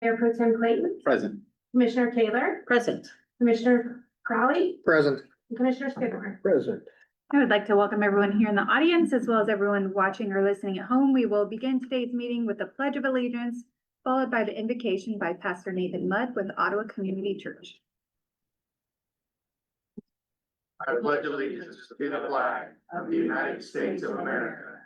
Mayor Pro Tem Clayton, Present. Commissioner Taylor, Present. Commissioner Crowley, Present. and Commissioner Skidmore. Present. I would like to welcome everyone here in the audience as well as everyone watching or listening at home. We will begin today's meeting with the Pledge of Allegiance, followed by the invocation by Pastor Nathan Mudd with Ottawa Community Church. I pledge allegiance to the flag of the United States of America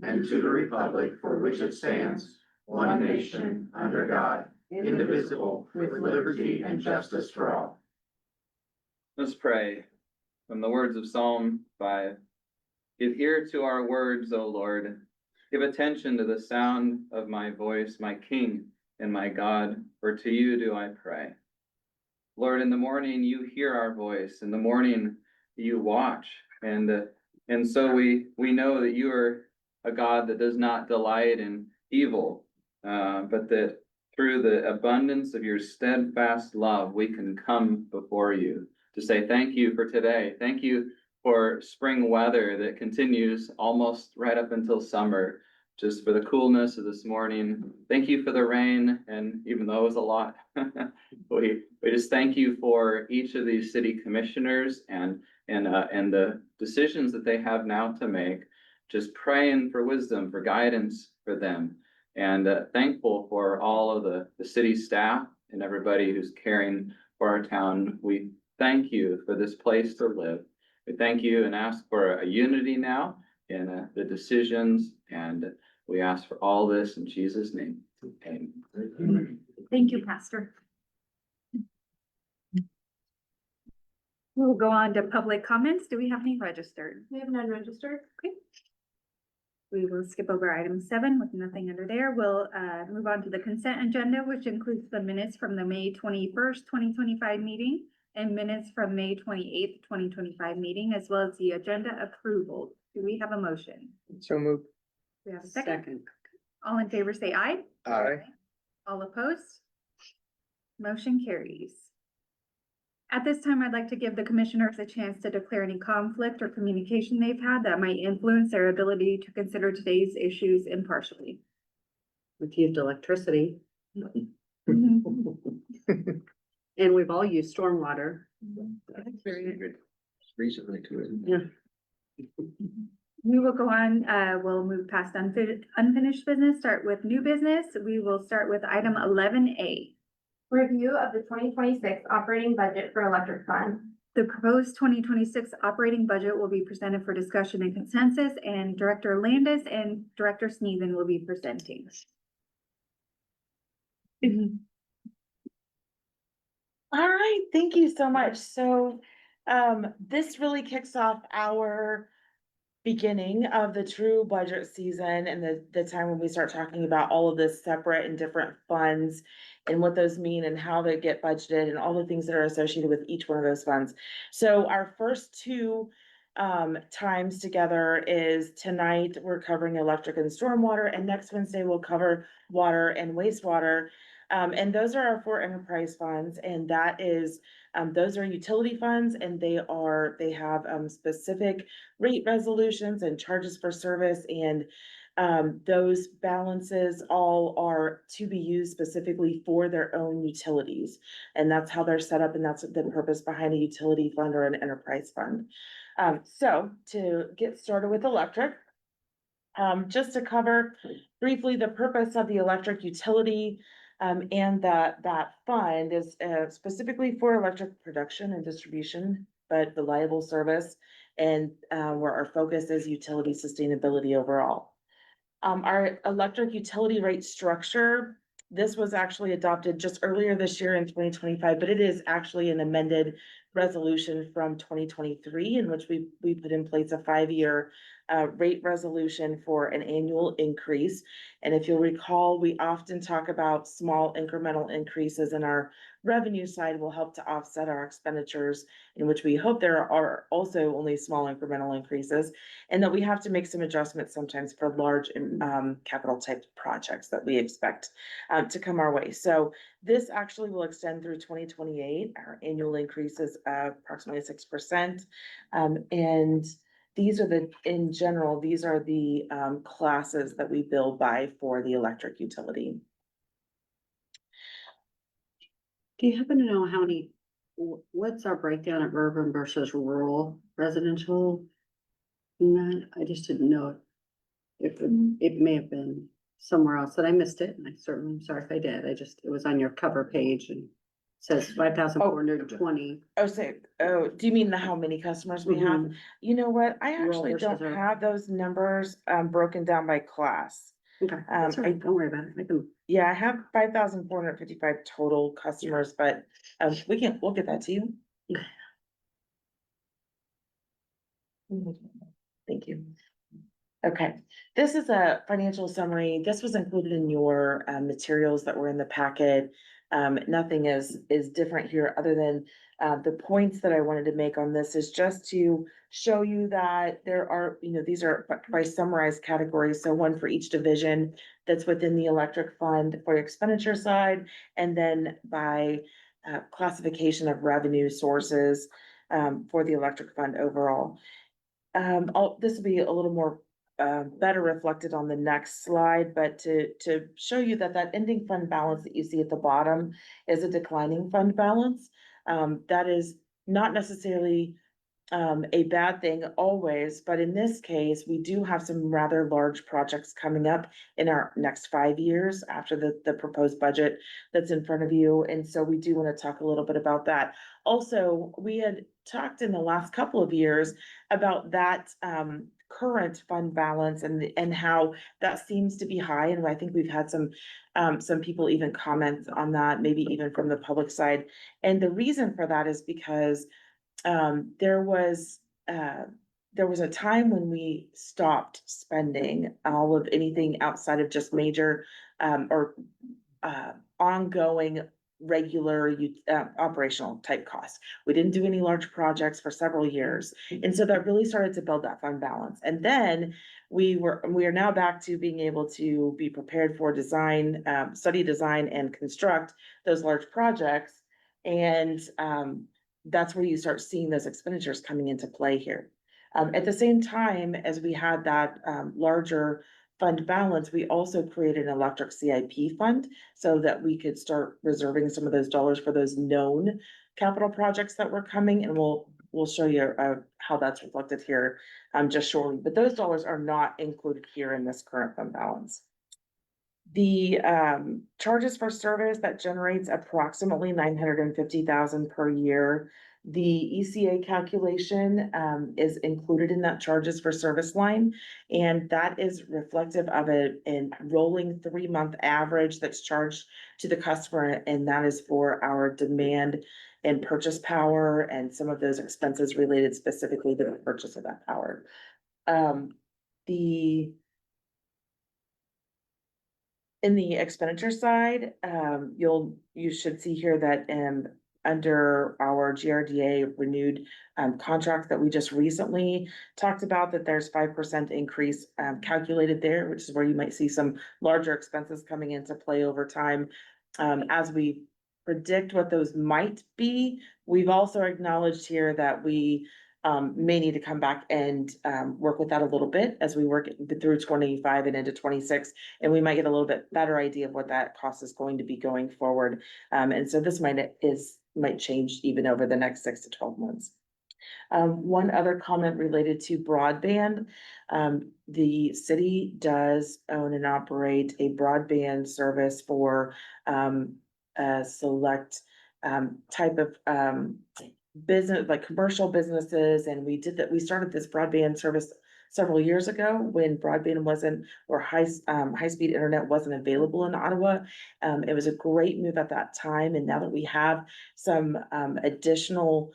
and to the republic for which it stands, one nation, under God, indivisible, with liberty and justice for all. Let's pray. From the words of Psalm 5. Give ear to our words, O Lord. Give attention to the sound of my voice, my King and my God, for to you do I pray. Lord, in the morning you hear our voice. In the morning you watch. And so we know that you are a God that does not delight in evil, but that through the abundance of your steadfast love, we can come before you to say thank you for today. Thank you for spring weather that continues almost right up until summer, just for the coolness of this morning. Thank you for the rain, and even though it was a lot, we just thank you for each of these city commissioners and the decisions that they have now to make. Just praying for wisdom, for guidance for them, and thankful for all of the city staff and everybody who's caring for our town. We thank you for this place to live. We thank you and ask for a unity now in the decisions, and we ask for all this in Jesus' name. Amen. Thank you, Pastor. We'll go on to public comments. Do we have any registered? We have none registered. Okay. We will skip over item 7 with nothing under there. We'll move on to the consent agenda, which includes the minutes from the May 21st, 2025 meeting and minutes from May 28th, 2025 meeting, as well as the agenda approval. Do we have a motion? So moved. We have a second. All in favor say aye. Aye. All opposed? Motion carries. At this time, I'd like to give the commissioners a chance to declare any conflict or communication they've had that might influence their ability to consider today's issues impartially. Received electricity, Mm-hmm. and we've all used stormwater. Recently to it. Yeah. We will go on, we'll move past unfinished business, start with new business. We will start with item 11A. Review of the 2026 operating budget for electric fund. The proposed 2026 operating budget will be presented for discussion and consensus, and Director Landis and Director Sneeden will be presenting. All right, thank you so much. So this really kicks off our beginning of the true budget season and the time when we start talking about all of this separate and different funds and what those mean and how they get budgeted and all the things that are associated with each one of those funds. So our first two times together is tonight, we're covering electric and stormwater, and next Wednesday we'll cover water and wastewater. And those are our 4 enterprise funds, and that is, those are utility funds, and they have specific rate resolutions and charges for service, and those balances all are to be used specifically for their own utilities. And that's how they're set up, and that's the purpose behind a utility fund or an enterprise fund. So to get started with electric, just to cover briefly the purpose of the electric utility, and that fund is specifically for electric production and distribution, but reliable service, and where our focus is utility sustainability overall. Our electric utility rate structure, this was actually adopted just earlier this year in 2025, but it is actually an amended resolution from 2023 in which we put in place a 5-year rate resolution for an annual increase. And if you'll recall, we often talk about small incremental increases, and our revenue side will help to offset our expenditures, in which we hope there are also only small incremental increases, and that we have to make some adjustments sometimes for large capital type projects that we expect to come our way. So this actually will extend through 2028. Our annual increase is approximately 6%. And these are in general, these are the classes that we bill by for the electric utility. Do you happen to know how many, what's our breakdown of urban versus rural residential? I just didn't know if it may have been somewhere else that I missed it, and I certainly am sorry if I did. It was on your cover page and says 5,420. Do you mean how many customers we have? Mhm. You know what? I Rural actually versus don't urban. have those numbers, broken down by class. Okay, that's all right. Don't worry about it. I can, Yeah, I have 5,455 total customers, but, we'll get that to you. Thank you. Okay, this is a financial summary. This was included in your materials that were in the packet. Nothing is different here, other than the points that I wanted to make on this is just to show you that there are, these are by summarized categories, so one for each division that's within the electric fund for expenditure side, and then by classification of revenue sources for the electric fund overall. This will be a little more better reflected on the next slide, but to show you that ending fund balance that you see at the bottom is a declining fund balance. That is not necessarily a bad thing always, but in this case, we do have some rather large projects coming up in our next 5 years after the proposed budget that's in front of you, and so we do want to talk a little bit about that. Also, we had talked in the last couple of years about that current fund balance and how that seems to be high, and I think we've had some people even comment on that, maybe even from the public side. And the reason for that is because there was a time when we stopped spending all of anything outside of just major or ongoing regular operational type costs. We didn't do any large projects for several years. And so that really started to build that fund balance. And then we are now back to being able to be prepared for design, study design and construct those large projects. And that's where you start seeing those expenditures coming into play here. At the same time as we had that larger fund balance, we also created an electric CIP fund so that we could start reserving some of those dollars for those known capital projects that were coming, and we'll show you how that's reflected here just shortly. But those dollars are not included here in this current fund balance. The charges for service that generates approximately 950,000 per year. The ECA calculation is included in that charges for service line, and that is reflective of a rolling 3-month average that's charged to the customer, and that is for our demand and purchase power and some of those expenses related specifically to the purchase of that power. In the expenditure side, you should see here that under our GRDA renewed contract that we just recently talked about, that there's 5% increase calculated there, which is where you might see some larger expenses coming into play over time. As we predict what those might be, we've also acknowledged here that we may need to come back and work with that a little bit as we work through 25 and into 26, and we might get a little bit better idea of what that cost is going to be going forward. And so this might change even over the next 6 to 12 months. One other comment related to broadband. The city does own and operate a broadband service for a select type of business, like commercial businesses, and we started this broadband service several years ago when broadband wasn't, or high-speed internet wasn't available in Ottawa. It was a great move at that time, and now that we have some additional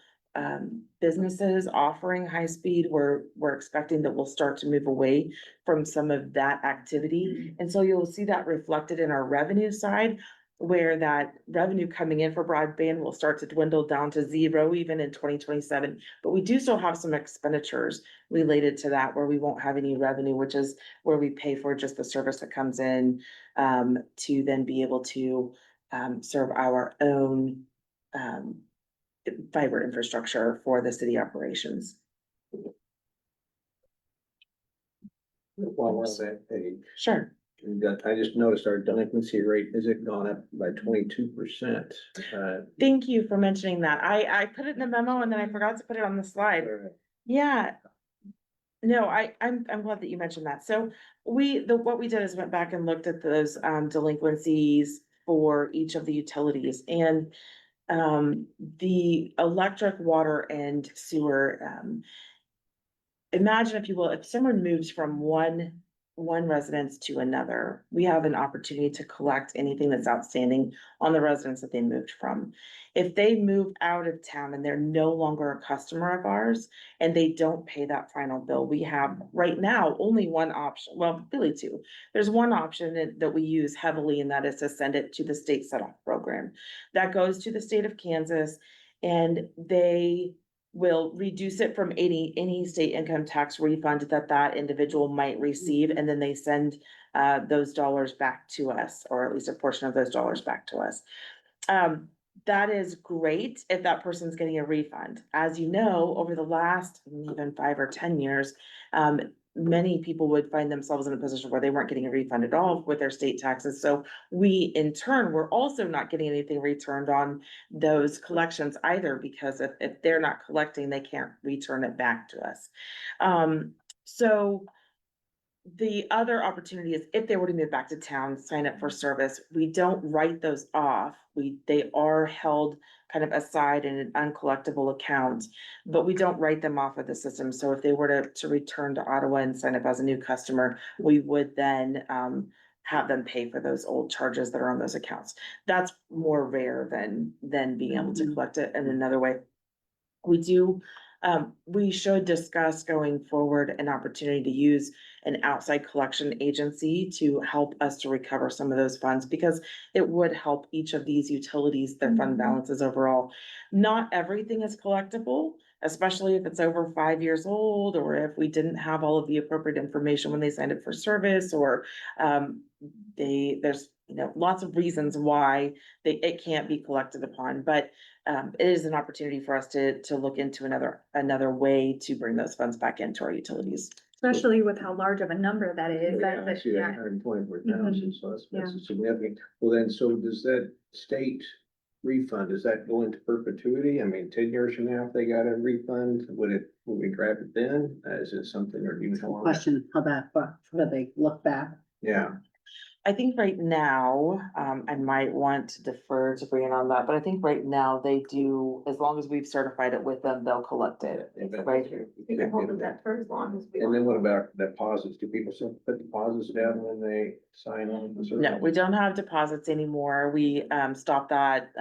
businesses offering high speed, we're expecting that we'll start to move away from some of that activity. And so you'll see that reflected in our revenue side, where that revenue coming in for broadband will start to dwindle down to 0 even in 2027. But we do still have some expenditures related to that where we won't have any revenue, which is where we pay for just the service that comes in to then be able to serve our own fiber infrastructure for the city operations. While we're on that page, Sure. I just noticed our delinquency rate, has it gone up by 22%? Thank you for mentioning that. I put it in the memo and then I forgot to put it on the slide. Yeah. No, I'm glad that you mentioned that. So what we did is went back and looked at those delinquencies for each of the utilities and the electric, water and sewer, imagine if you will, if someone moves from one residence to another, we have an opportunity to collect anything that's outstanding on the residence that they moved from. If they move out of town and they're no longer a customer of ours and they don't pay that final bill, we have right now only one option, well, really two. There's one option that we use heavily, and that is to send it to the state set-off program. That goes to the state of Kansas and they will reduce it from any state income tax refund that individual might receive, and then they send those dollars back to us, or at least a portion of those dollars back to us. That is great if that person's getting a refund. As you know, over the last even 5 or 10 years, many people would find themselves in a position where they weren't getting a refund at all with their state taxes. So we, in turn, were also not getting anything returned on those collections either, because if they're not collecting, they can't return it back to us. So the other opportunity is if they were to move back to town, sign up for service, we don't write those off. They are held kind of aside in an uncollectible account, but we don't write them off of the system. So if they were to return to Ottawa and sign up as a new customer, we would then have them pay for those old charges that are on those accounts. That's more rare than being able to collect it in another way. We should discuss going forward an opportunity to use an outside collection agency to help us to recover some of those funds, because it would help each of these utilities, their fund balances overall. Not everything is collectible, especially if it's over 5 years old, or if we didn't have all of the appropriate information when they signed up for service, or there's lots of reasons why it can't be collected upon, but it is an opportunity for us to look into another way to bring those funds back into our utilities. Especially with how large of a number that is. Yeah, I see that, Yeah. 124,000, so that's Yeah. significant. Well, then, so does that state refund, does that go into perpetuity? I mean, 10 years from now, if they got a refund, will we grab it then? Is it something or do you know? Question, how they look back? Yeah, I think right now, I might want to defer to Brian on that, but I think right now they do, as long as we've certified it with them, they'll collect it. Right. You can hold it for as long as we and then want. what about deposits? Do people still put deposits down when they sign on? for service? No, we don't have deposits anymore. We stopped that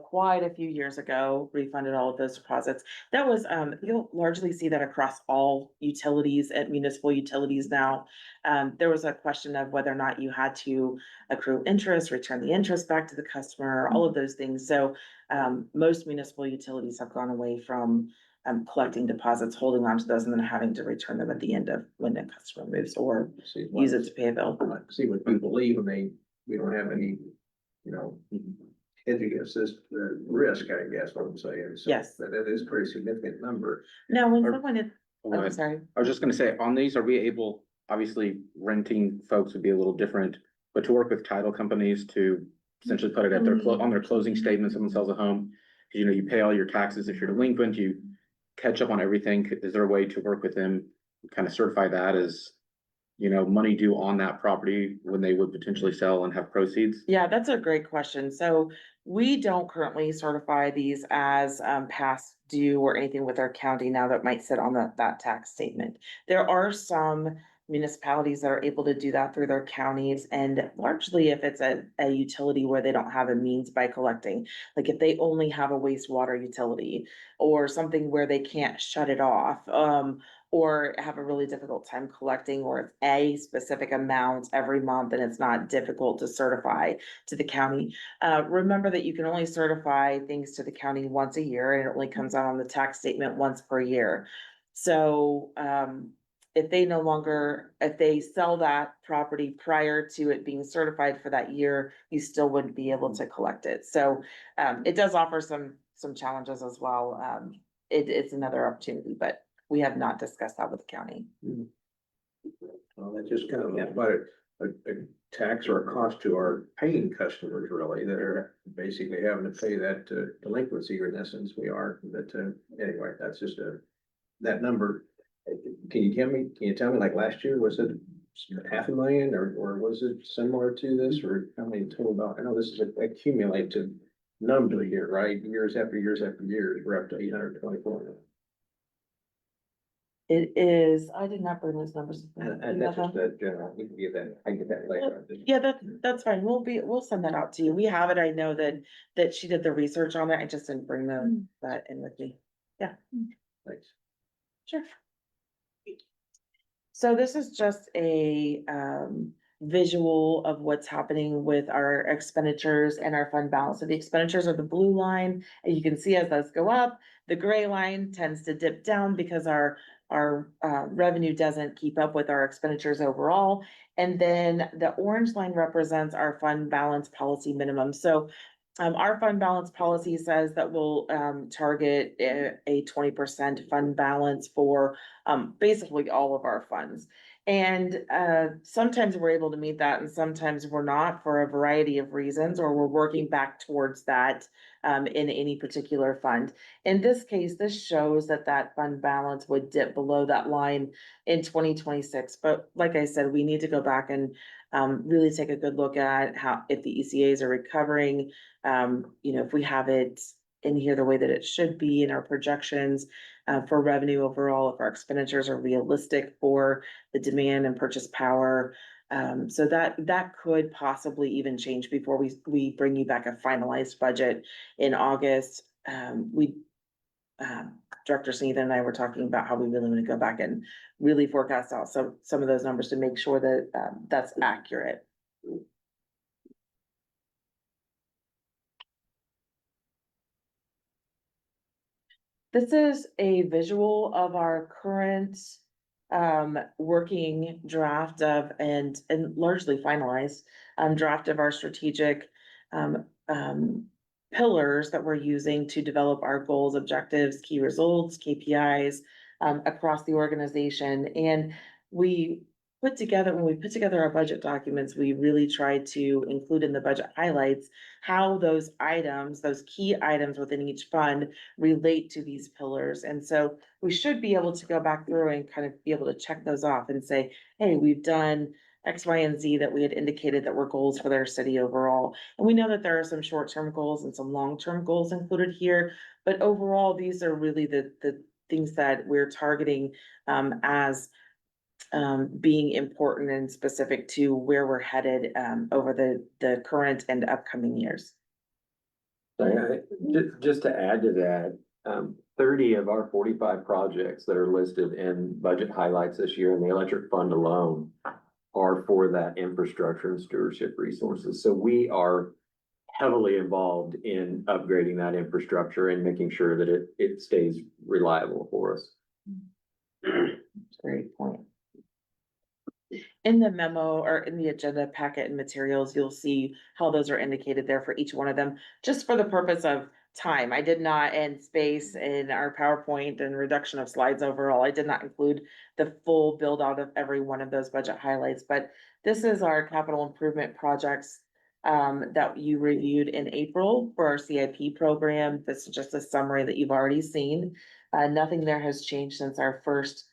quite a few years ago, refunded all of those deposits. That was, you'll largely see that across all utilities and municipal utilities now. There was a question of whether or not you had to accrue interest, return the interest back to the customer, all of those things. So most municipal utilities have gone away from collecting deposits, holding on to those, and then having to return them at the end of when the customer moves or See, use it to pay a bill. See, when people leave and we don't have any, hedge against this risk, I guess, what I'm saying. So Yes. that is a pretty significant number. Now, when Or- someone is, Go I'm ahead. sorry. I was just gonna say, on these, are we able, obviously renting folks would be a little different, but to work with title companies to essentially put it at their, on their closing statement, someone sells a home, you pay all your taxes if you're delinquent, you catch up on everything. Is there a way to work with them, kind of certify that as, money due on that property when they would potentially sell and have proceeds? Yeah, that's a great question. So we don't currently certify these as past due or anything with our county now that might sit on that tax statement. There are some municipalities that are able to do that through their counties, and largely if it's a utility where they don't have a means by collecting, like if they only have a wastewater utility or something where they can't shut it off, or have a really difficult time collecting, or it's a specific amount every month and it's not difficult to certify to the county. Remember that you can only certify things to the county once a year, and it only comes out on the tax statement once per year. So, if they sell that property prior to it being certified for that year, you still wouldn't be able to collect it. So, it does offer some challenges as well. It's another opportunity, but we have not discussed that with the county. Well, that just kind of, about a tax or a cost to our paying customers really, that are basically having to pay that delinquency, or in essence, we are, but anyway, that's just that number. Can you tell me, like last year, was it 500,000 or was it similar to this, or how many total dollars? I know this is a accumulative number here, right? Years after years after years, we're up to 824. It is, I did not bring those numbers. And that's just the general, we can get that, I can get that later. Yeah, that's fine. We'll send that out to you. We have it. I know that she did the research on it. I just didn't bring that in with me. Thanks. Sure. So this is just a visual of what's happening with our expenditures and our fund balance. So the expenditures are the blue line, and you can see as those go up, the gray line tends to dip down because our revenue doesn't keep up with our expenditures overall. And then the orange line represents our fund balance policy minimum. So our fund balance policy says that we'll target a 20% fund balance for basically all of our funds. And sometimes we're able to meet that and sometimes we're not, for a variety of reasons, or we're working back towards that in any particular fund. In this case, this shows that that fund balance would dip below that line in 2026. But like I said, we need to go back and really take a good look at if the ECAs are recovering, if we have it in here the way that it should be in our projections for revenue overall, if our expenditures are realistic for the demand and purchase power. So that could possibly even change before we bring you back a finalized budget in August. Director Sneed and I were talking about how we really want to go back and really forecast out some of those numbers to make sure that that's accurate. This is a visual of our current working draft of and largely finalized draft of our strategic pillars that we're using to develop our goals, objectives, key results, KPIs across the organization. And when we put together our budget documents, we really tried to include in the budget highlights how those items, those key items within each fund relate to these pillars. And so we should be able to go back through and kind of be able to check those off and say, hey, we've done X, Y, and Z that we had indicated that were goals for their city overall. And we know that there are some short-term goals and some long-term goals included here, but overall, these are really the things that we're targeting as being important and specific to where we're headed over the current and upcoming years. Just to add to that, 30 of our 45 projects that are listed in budget highlights this year in the electric fund alone are for that infrastructure and stewardship resources. So we are heavily involved in upgrading that infrastructure and making sure that it stays reliable for us. Great point. In the memo or in the agenda packet and materials, you'll see how those are indicated there for each one of them, just for the purpose of time. I did not, and space in our PowerPoint and reduction of slides overall, I did not include the full build out of every one of those budget highlights, but this is our capital improvement projects that you reviewed in April for our CIP program. This is just a summary that you've already seen. Nothing there has changed since our first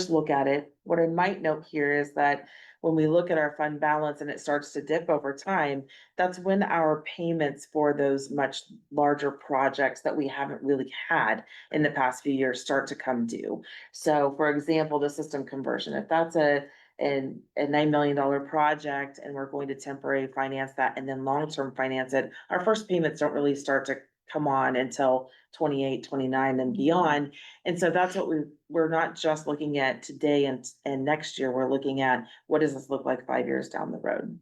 look at it. What I might note here is that when we look at our fund balance and it starts to dip over time, that's when our payments for those much larger projects that we haven't really had in the past few years start to come due. So for example, the system conversion, if that's a $9 million project and we're going to temporary finance that and then long-term finance it, our first payments don't really start to come on until 28, 29 and beyond. And so that's what we're not just looking at today and next year, we're looking at what does this look like 5 years down the road.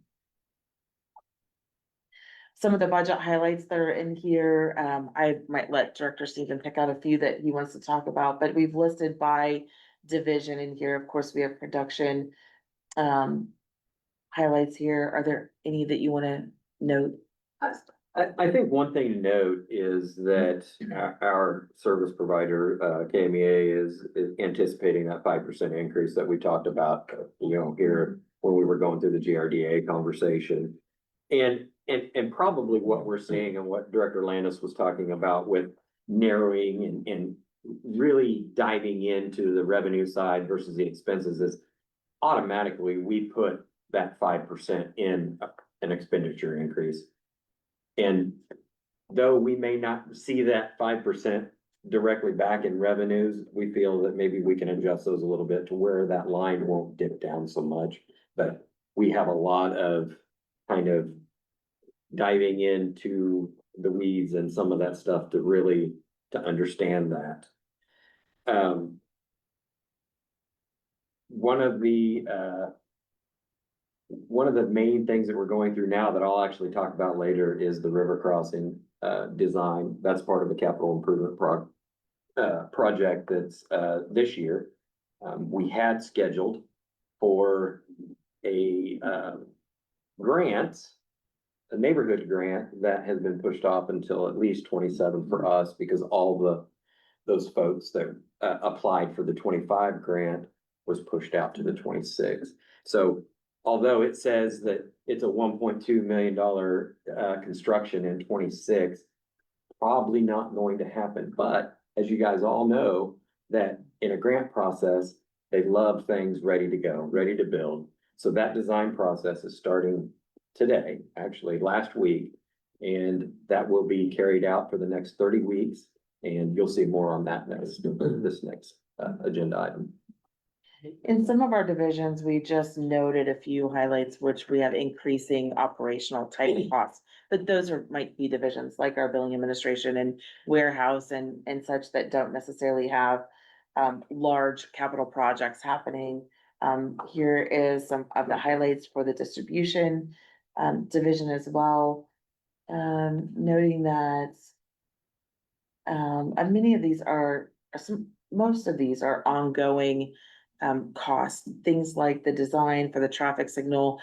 Some of the budget highlights that are in here, I might let Director Stephen pick out a few that he wants to talk about, but we've listed by division in here. Of course, we have production highlights here. Are there any that you want to note? I think one thing to note is that our service provider, KMEA, is anticipating that 5% increase that we talked about, here when we were going through the GRDA conversation. And probably what we're seeing and what Director Landis was talking about with narrowing and really diving into the revenue side versus the expenses is automatically we put that 5% in an expenditure increase. And though we may not see that 5% directly back in revenues, we feel that maybe we can adjust those a little bit to where that line won't dip down so much. But we have a lot of kind of diving into the weeds and some of that stuff to really to understand that. One of the main things that we're going through now that I'll actually talk about later is the river crossing design. That's part of the capital improvement project that's this year. We had scheduled for a grant, a neighborhood grant that has been pushed off until at least 27 for us because all those folks that applied for the 25 grant was pushed out to the 26. So although it says that it's a $1.2 million construction in 26, probably not going to happen. But as you guys all know, that in a grant process, they love things ready to go, ready to build. So that design process is starting today, actually last week, and that will be carried out for the next 30 weeks. And you'll see more on that this next agenda item. In some of our divisions, we just noted a few highlights, which we have increasing operational type costs. But those might be divisions like our billing administration and warehouse and such that don't necessarily have large capital projects happening. Here is some of the highlights for the distribution division as well. Noting that many of these most of these are ongoing costs. Things like the design for the traffic signal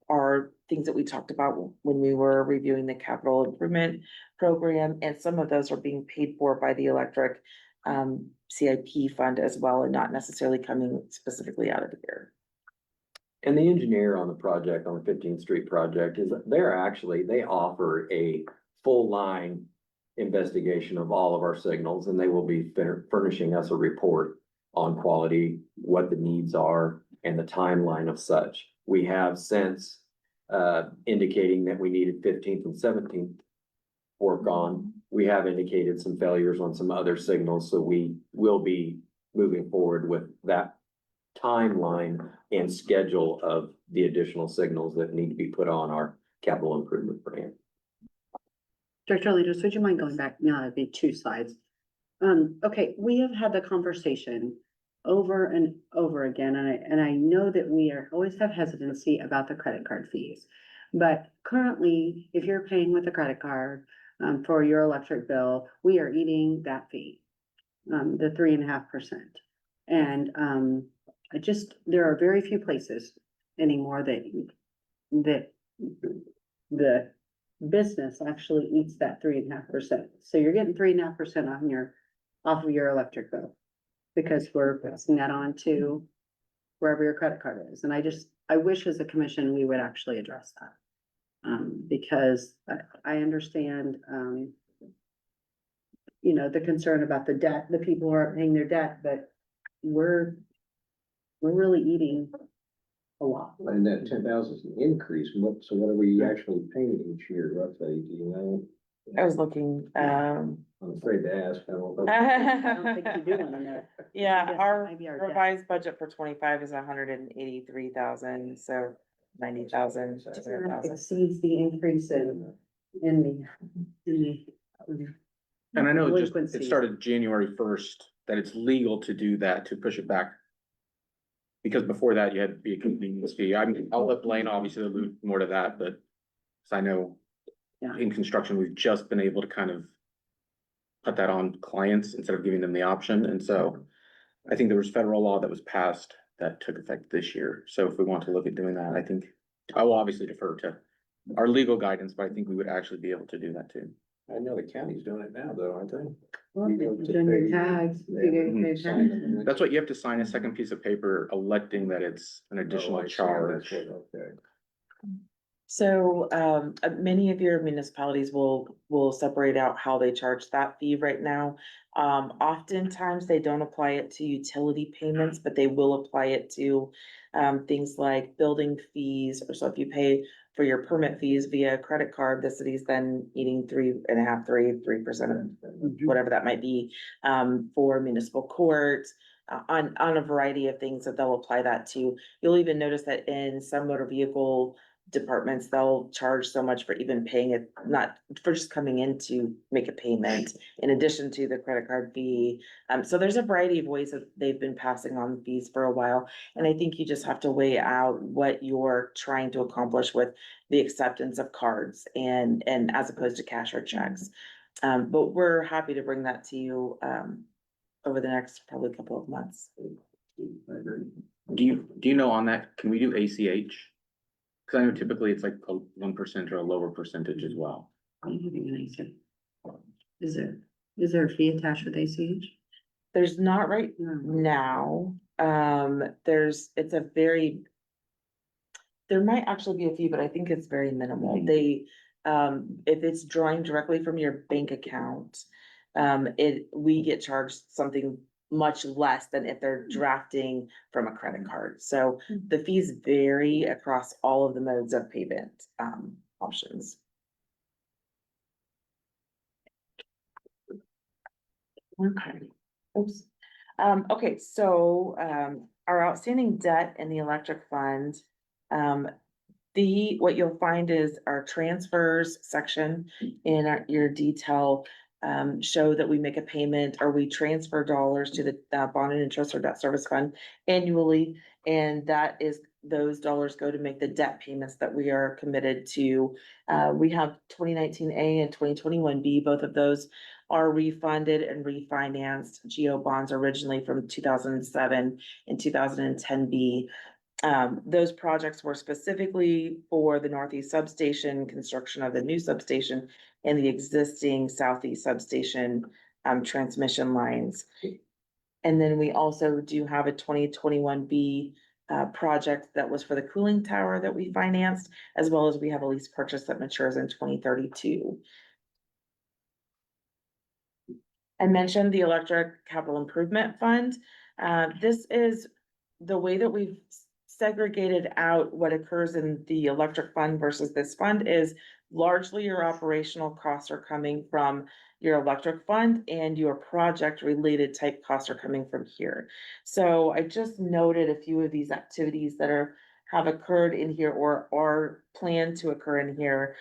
are things that we talked about when we were reviewing the capital improvement program, and some of those are being paid for by the electric CIP fund as well, and not necessarily coming specifically out of here. And the engineer on the project, on the 15th Street project, they offer a full line investigation of all of our signals, and they will be furnishing us a report on quality, what the needs are, and the timeline of such. We have since indicating that we needed 15th and 17th work on. We have indicated some failures on some other signals, so we will be moving forward with that timeline and schedule of the additional signals that need to be put on our capital improvement plan. Director Leaders, would you mind going back? No, it'd be 2 slides. Okay, we have had the conversation over and over again, and I know that we always have hesitancy about the credit card fees. But currently, if you're paying with a credit card for your electric bill, we are eating that fee, the 3.5%. And there are very few places anymore that the business actually eats that 3.5%. So you're getting 3.5% off of your electric bill, because we're passing that on to wherever your credit card is. And I wish as a commission, we would actually address that. Because I understand, the concern about the debt, the people who aren't paying their debt, but we're really eating a lot. And that 10,000 is an increase. So what are we actually paying each year roughly? Do you know? I was looking, I'm afraid to ask. I don't know. I don't think you do want to know. yeah, Yes, our maybe our debt. revised budget for 25 is 183,000, so 90,000. Exceeds the increase in the. And I know it delinquency. started January 1st, that it's legal to do that, to push it back. Because before that, you had to be a convenience fee. I'll let Blaine obviously allude more to that, but I know Yeah. in construction, we've just been able to kind of put that on clients instead of giving them the option. And so I think there was federal law that was passed that took effect this year. So if we want to look at doing that, I think I will obviously defer to our legal guidance, but I think we would actually be able to do that too. I know the county's doing it now though, aren't they? Well, You go you've to done your pay- tags, you get Mhm. paid tags. That's what you have to sign a second piece of paper electing that it's an Oh, additional I see. charge. That's what- Okay. So, many of your municipalities will separate out how they charge that fee right now. Oftentimes they don't apply it to utility payments, but they will apply it to things like building fees, or so if you pay for your permit fees via credit card, the city's then eating 3.5, 3% of whatever that might be, for municipal court, on a variety of things that they'll apply that to. You'll even notice that in some motor vehicle departments, they'll charge so much for even paying it, not for just coming in to make a payment in addition to the credit card fee. So there's a variety of ways that they've been passing on fees for a while. And I think you just have to weigh out what you're trying to accomplish with the acceptance of cards and as opposed to cash or checks. But we're happy to bring that to you, over the next probably couple of months. Do you know on that, can we do ACH? Cause I know typically it's like a 1% or a lower percentage as well. Is there a fee attached with ACH? There's not right No. now, it's a very. There might actually be a fee, but I think it's very minimal. They, if it's drawing directly from your bank account, we get charged something much less than if they're drafting from a credit card. So the fees vary across all of the modes of payment, options. Okay, oops. Okay, so, our outstanding debt in the electric fund, what you'll find is our transfers section in your detail, show that we make a payment or we transfer dollars to the bond and interest or debt service fund annually. And those dollars go to make the debt payments that we are committed to. We have 2019A and 2021B, both of those are refunded and refinanced GO bonds originally from 2007 and 2010B. Those projects were specifically for the Northeast substation, construction of the new substation and the existing Southeast substation, transmission lines. And then we also do have a 2021B project that was for the cooling tower that we financed, as well as we have a lease purchase that matures in 2032. I mentioned the electric capital improvement fund. This is the way that we've segregated out what occurs in the electric fund versus this fund is largely your operational costs are coming from your electric fund and your project related type costs are coming from here. So I just noted a few of these activities that have occurred in here or are planned to occur in here,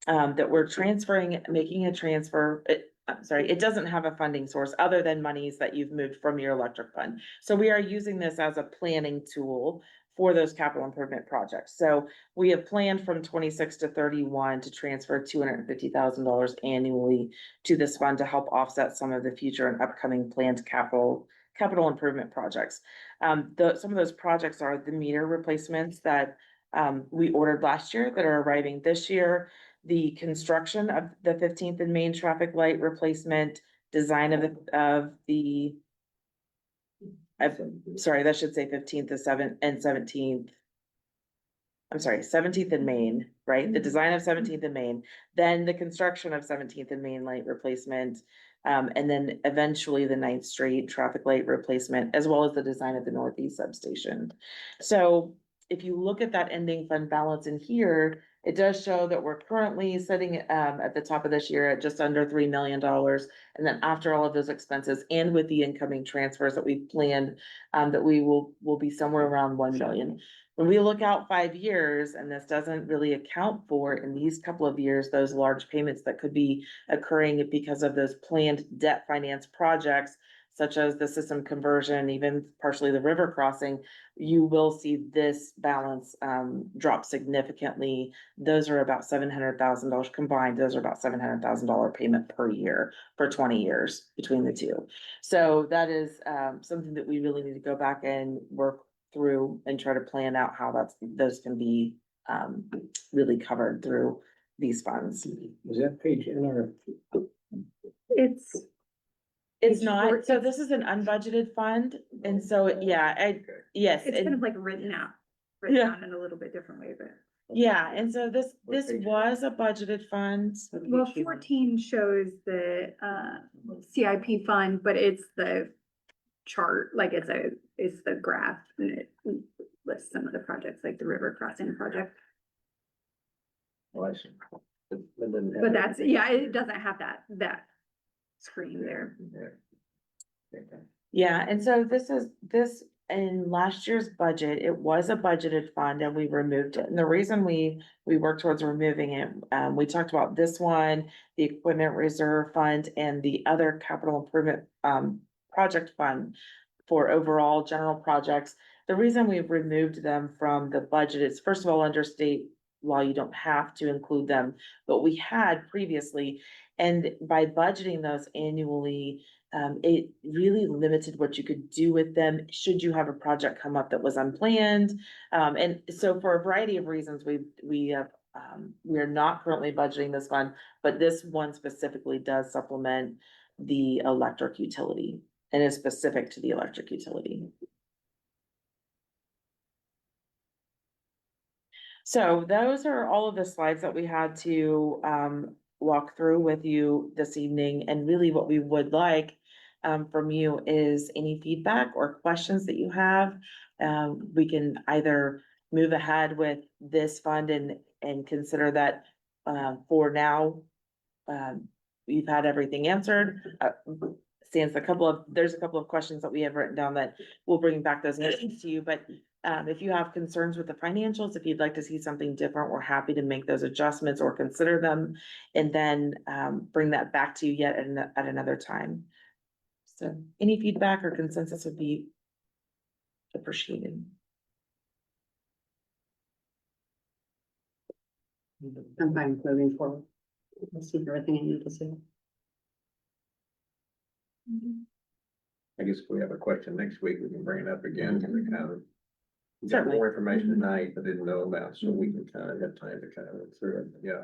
that we're making a transfer. I'm sorry, it doesn't have a funding source other than monies that you've moved from your electric fund. So we are using this as a planning tool for those capital improvement projects. So we have planned from 26 to 31 to transfer $250,000 annually to this fund to help offset some of the future and upcoming planned capital improvement projects. Some of those projects are the meter replacements that we ordered last year that are arriving this year. The construction of the 15th and Main traffic light replacement, design of the sorry, that should say 15th to 7th and 17th. I'm sorry, 17th and Main, right? The design of 17th and Main, then the construction of 17th and Main light replacement. And then eventually the 9th Street traffic light replacement, as well as the design of the Northeast substation. So if you look at that ending fund balance in here, it does show that we're currently sitting at the top of this year at just under $3 million. And then after all of those expenses and with the incoming transfers that we've planned, that we will be somewhere around 1 million. When we look out 5 years, and this doesn't really account for in these couple of years, those large payments that could be occurring because of those planned debt finance projects, such as the system conversion, even partially the river crossing, you will see this balance drop significantly. Those are about $700,000 combined. Those are about $700,000 payment per year for 20 years between the two. So that is something that we really need to go back and work through and try to plan out how those can be really covered through these funds. Is that page in our It's, It's It's not, short, so it's- this is an unbudgeted fund, and so, yes. it's kind and- of like written Yeah. down in a little bit different way, but. Yeah, and so this What page? was a budgeted fund. Well, 14 shows the, CIP fund, but it's the chart, like it's the graph, and it lists some of the projects, like the river crossing project. Oh, I see. It doesn't have But that's, everything. yeah, it doesn't have that screen there. Yeah. Okay. Yeah, and so this in last year's budget, it was a budgeted fund and we removed it. And the reason we worked towards removing it, we talked about this one, the equipment reserve fund and the other capital improvement, project fund for overall general projects. The reason we've removed them from the budget is, first of all, under state law, you don't have to include them, but we had previously. And by budgeting those annually, it really limited what you could do with them, should you have a project come up that was unplanned. And so for a variety of reasons, we are not currently budgeting this fund, but this one specifically does supplement the electric utility and is specific to the electric utility. So those are all of the slides that we had to walk through with you this evening, and really what we would like from you is any feedback or questions that you have. We can either move ahead with this fund and consider that for now, we've had everything answered. There's a couple of questions that we have written down that we'll bring back those answers to you, but if you have concerns with the financials, if you'd like to see something different, we're happy to make those adjustments or consider them, and then bring that back to you yet at another time. So any feedback or consensus would be appreciated. I'm fine with moving forward. Let's see everything I need to see. I guess if we have a question next week, we can bring it up again, and we kind of. We got Certainly. more information tonight that didn't know about, so we can kind of have time to kind of look through it, yeah.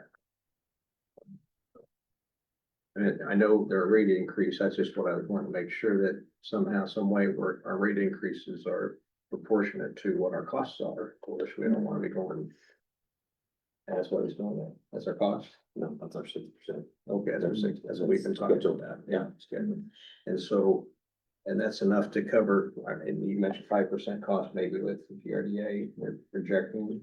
And I know there are rate increase, that's just what I would want to make sure that somehow, some way, where our rate increases are proportionate to what our costs are. Of course, we don't want to be going. That's what it's going at, that's our cost. No, that's our 60%. Okay, that's our six, that's what we've been talking about, yeah, schedule. And so, and that's enough to cover, I mean, you mentioned 5% cost maybe with the PRDA, we're projecting.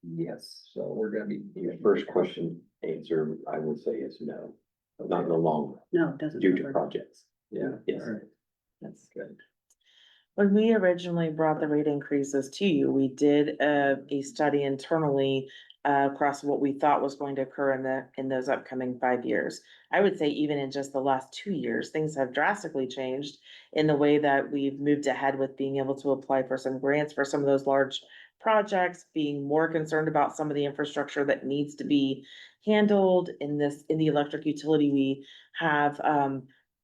Yes. So we're gonna be. Your first question answer, I would say is no, not in the long run, No, it doesn't. due to cover. projects. Yeah. Yes. All right. That's Good. When we originally brought the rate increases to you, we did a study internally across what we thought was going to occur in those upcoming 5 years. I would say even in just the last 2 years, things have drastically changed in the way that we've moved ahead with being able to apply for some grants for some of those large projects, being more concerned about some of the infrastructure that needs to be handled in the electric utility. We have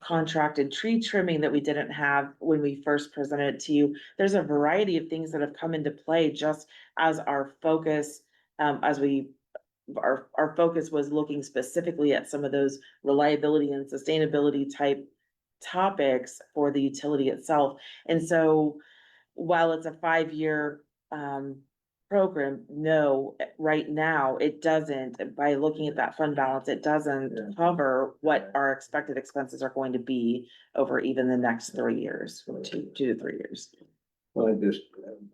contracted tree trimming that we didn't have when we first presented it to you. There's a variety of things that have come into play just as our focus, our focus was looking specifically at some of those reliability and sustainability type topics for the utility itself. And so while it's a 5-year program, no, right now, it doesn't, by looking at that fund balance, it doesn't cover what our expected expenses are going to be over even the next 3 years, 2 to 3 years. Well,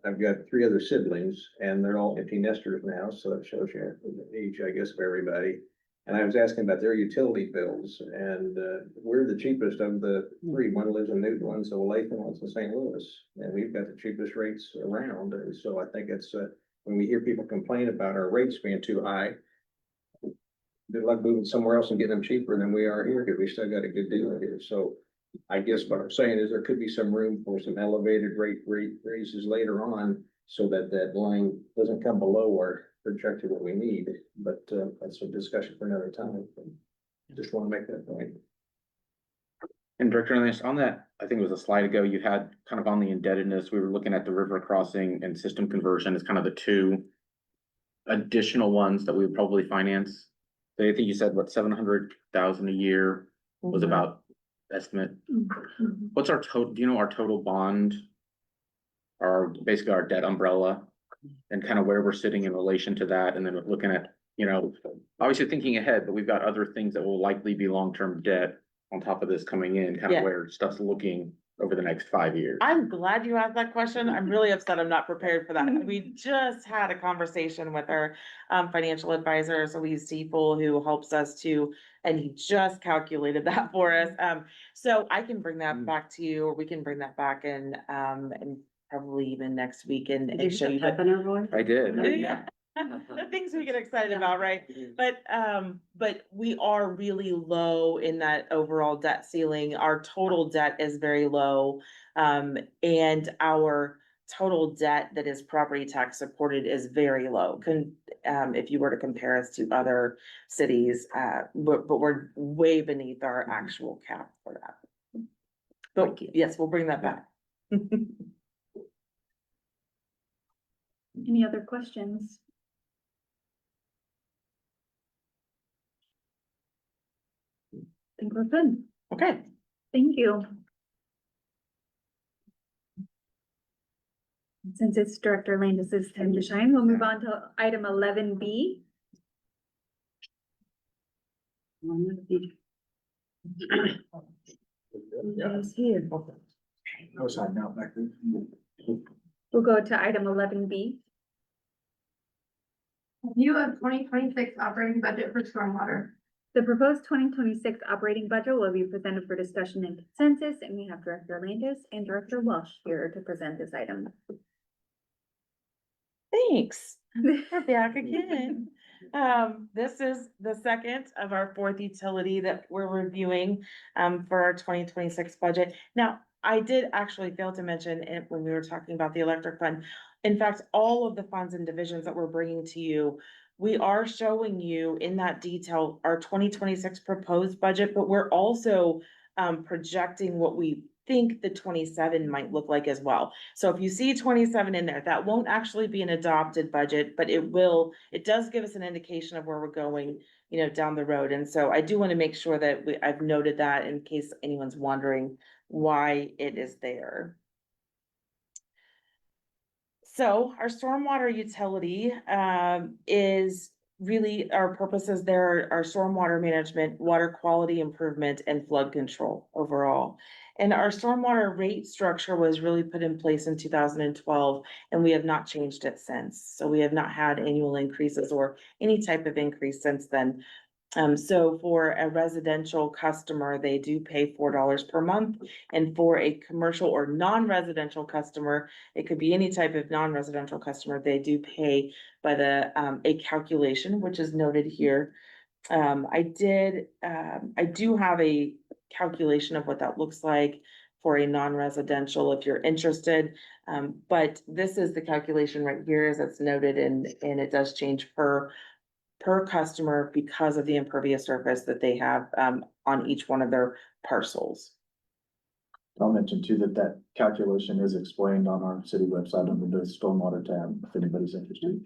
I've got 3 other siblings and they're all empty nesters now, so that shows you the age, I guess, of everybody. And I was asking about their utility bills and, we're the cheapest of the 3. One lives in Newton, one's in Olathe, one's in St. Louis. And we've got the cheapest rates around. And so I think it's, when we hear people complain about our rates being too high, good luck moving somewhere else and getting them cheaper than we are here, because we still got a good deal here. So I guess what I'm saying is there could be some room for some elevated rate raises later on, so that that line doesn't come below our projected what we need, but that's a discussion for another time. Just want to make that point. And Director Ennis, on that, I think it was a slide ago, you had kind of on the indebtedness, we were looking at the river crossing and system conversion as kind of the 2 additional ones that we would probably finance So I think you said, what, 700,000 a year was Mhm. about estimate. What's our total, do you know our total bond? Basically our debt umbrella and kind of where we're sitting in relation to that, and then looking at, obviously thinking ahead, but we've got other things that will likely be long-term debt on top of this coming in, kind Yeah. of where stuff's looking over the next 5 years. I'm glad you asked that question. I'm really upset I'm not prepared for that. We just had a conversation with our financial advisor, so we use Steeple, who helps us to, and he just calculated that for us. So I can bring that back to you, or we can bring that back and probably even next week and Did you show have you. pep in her voice? I did. Yeah. The things we get excited about, right? But we are really low in that overall debt ceiling. Our total debt is very low. And our total debt that is property tax supported is very low. If you were to compare us to other cities, but we're way beneath our actual cap for that. But yes, we'll bring that back. Any other questions? I think we're good. Okay. Thank you. Since it's Director Landis's time to shine, we'll move on to item 11B. I was hiding out back there. We'll go to item 11B. Review of 2026 operating budget for stormwater. The proposed 2026 operating budget will be presented for discussion and consensus, and we have Director Landis and Director Welsh here to present this item. Thanks. We're back again. This is the second of our fourth utility that we're reviewing for our 2026 budget. Now, I did actually fail to mention it when we were talking about the electric fund. In fact, all of the funds and divisions that we're bringing to you, we are showing you in that detail our 2026 proposed budget, but we're also projecting what we think the 27 might look like as well. So if you see 27 in there, that won't actually be an adopted budget, but it does give us an indication of where we're going, down the road. And so I do want to make sure that I've noted that in case anyone's wondering why it is there. So our stormwater utility is really, our purposes there are stormwater management, water quality improvement, and flood control overall. And our stormwater rate structure was really put in place in 2012, and we have not changed it since. So we have not had annual increases or any type of increase since then. So for a residential customer, they do pay $4 per month. And for a commercial or non-residential customer, it could be any type of non-residential customer, they do pay by a calculation, which is noted here. I do have a calculation of what that looks like for a non-residential if you're interested. But this is the calculation right here as it's noted, and it does change per customer because of the impervious surface that they have on each one of their parcels. I'll mention too that calculation is explained on our city website under the stormwater tab, if anybody's interested.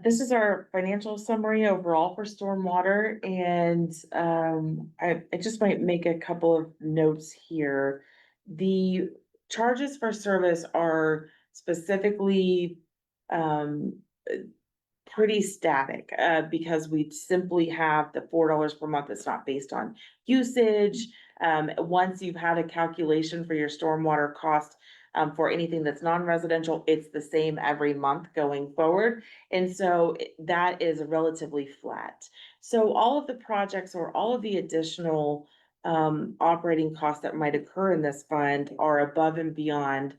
This is our financial summary overall for stormwater, and I just might make a couple of notes here. The charges for service are specifically pretty static because we simply have the $4 per month. It's not based on usage. Once you've had a calculation for your stormwater cost for anything that's non-residential, it's the same every month going forward. And so that is relatively flat. So all of the projects or all of the additional operating costs that might occur in this fund are above and beyond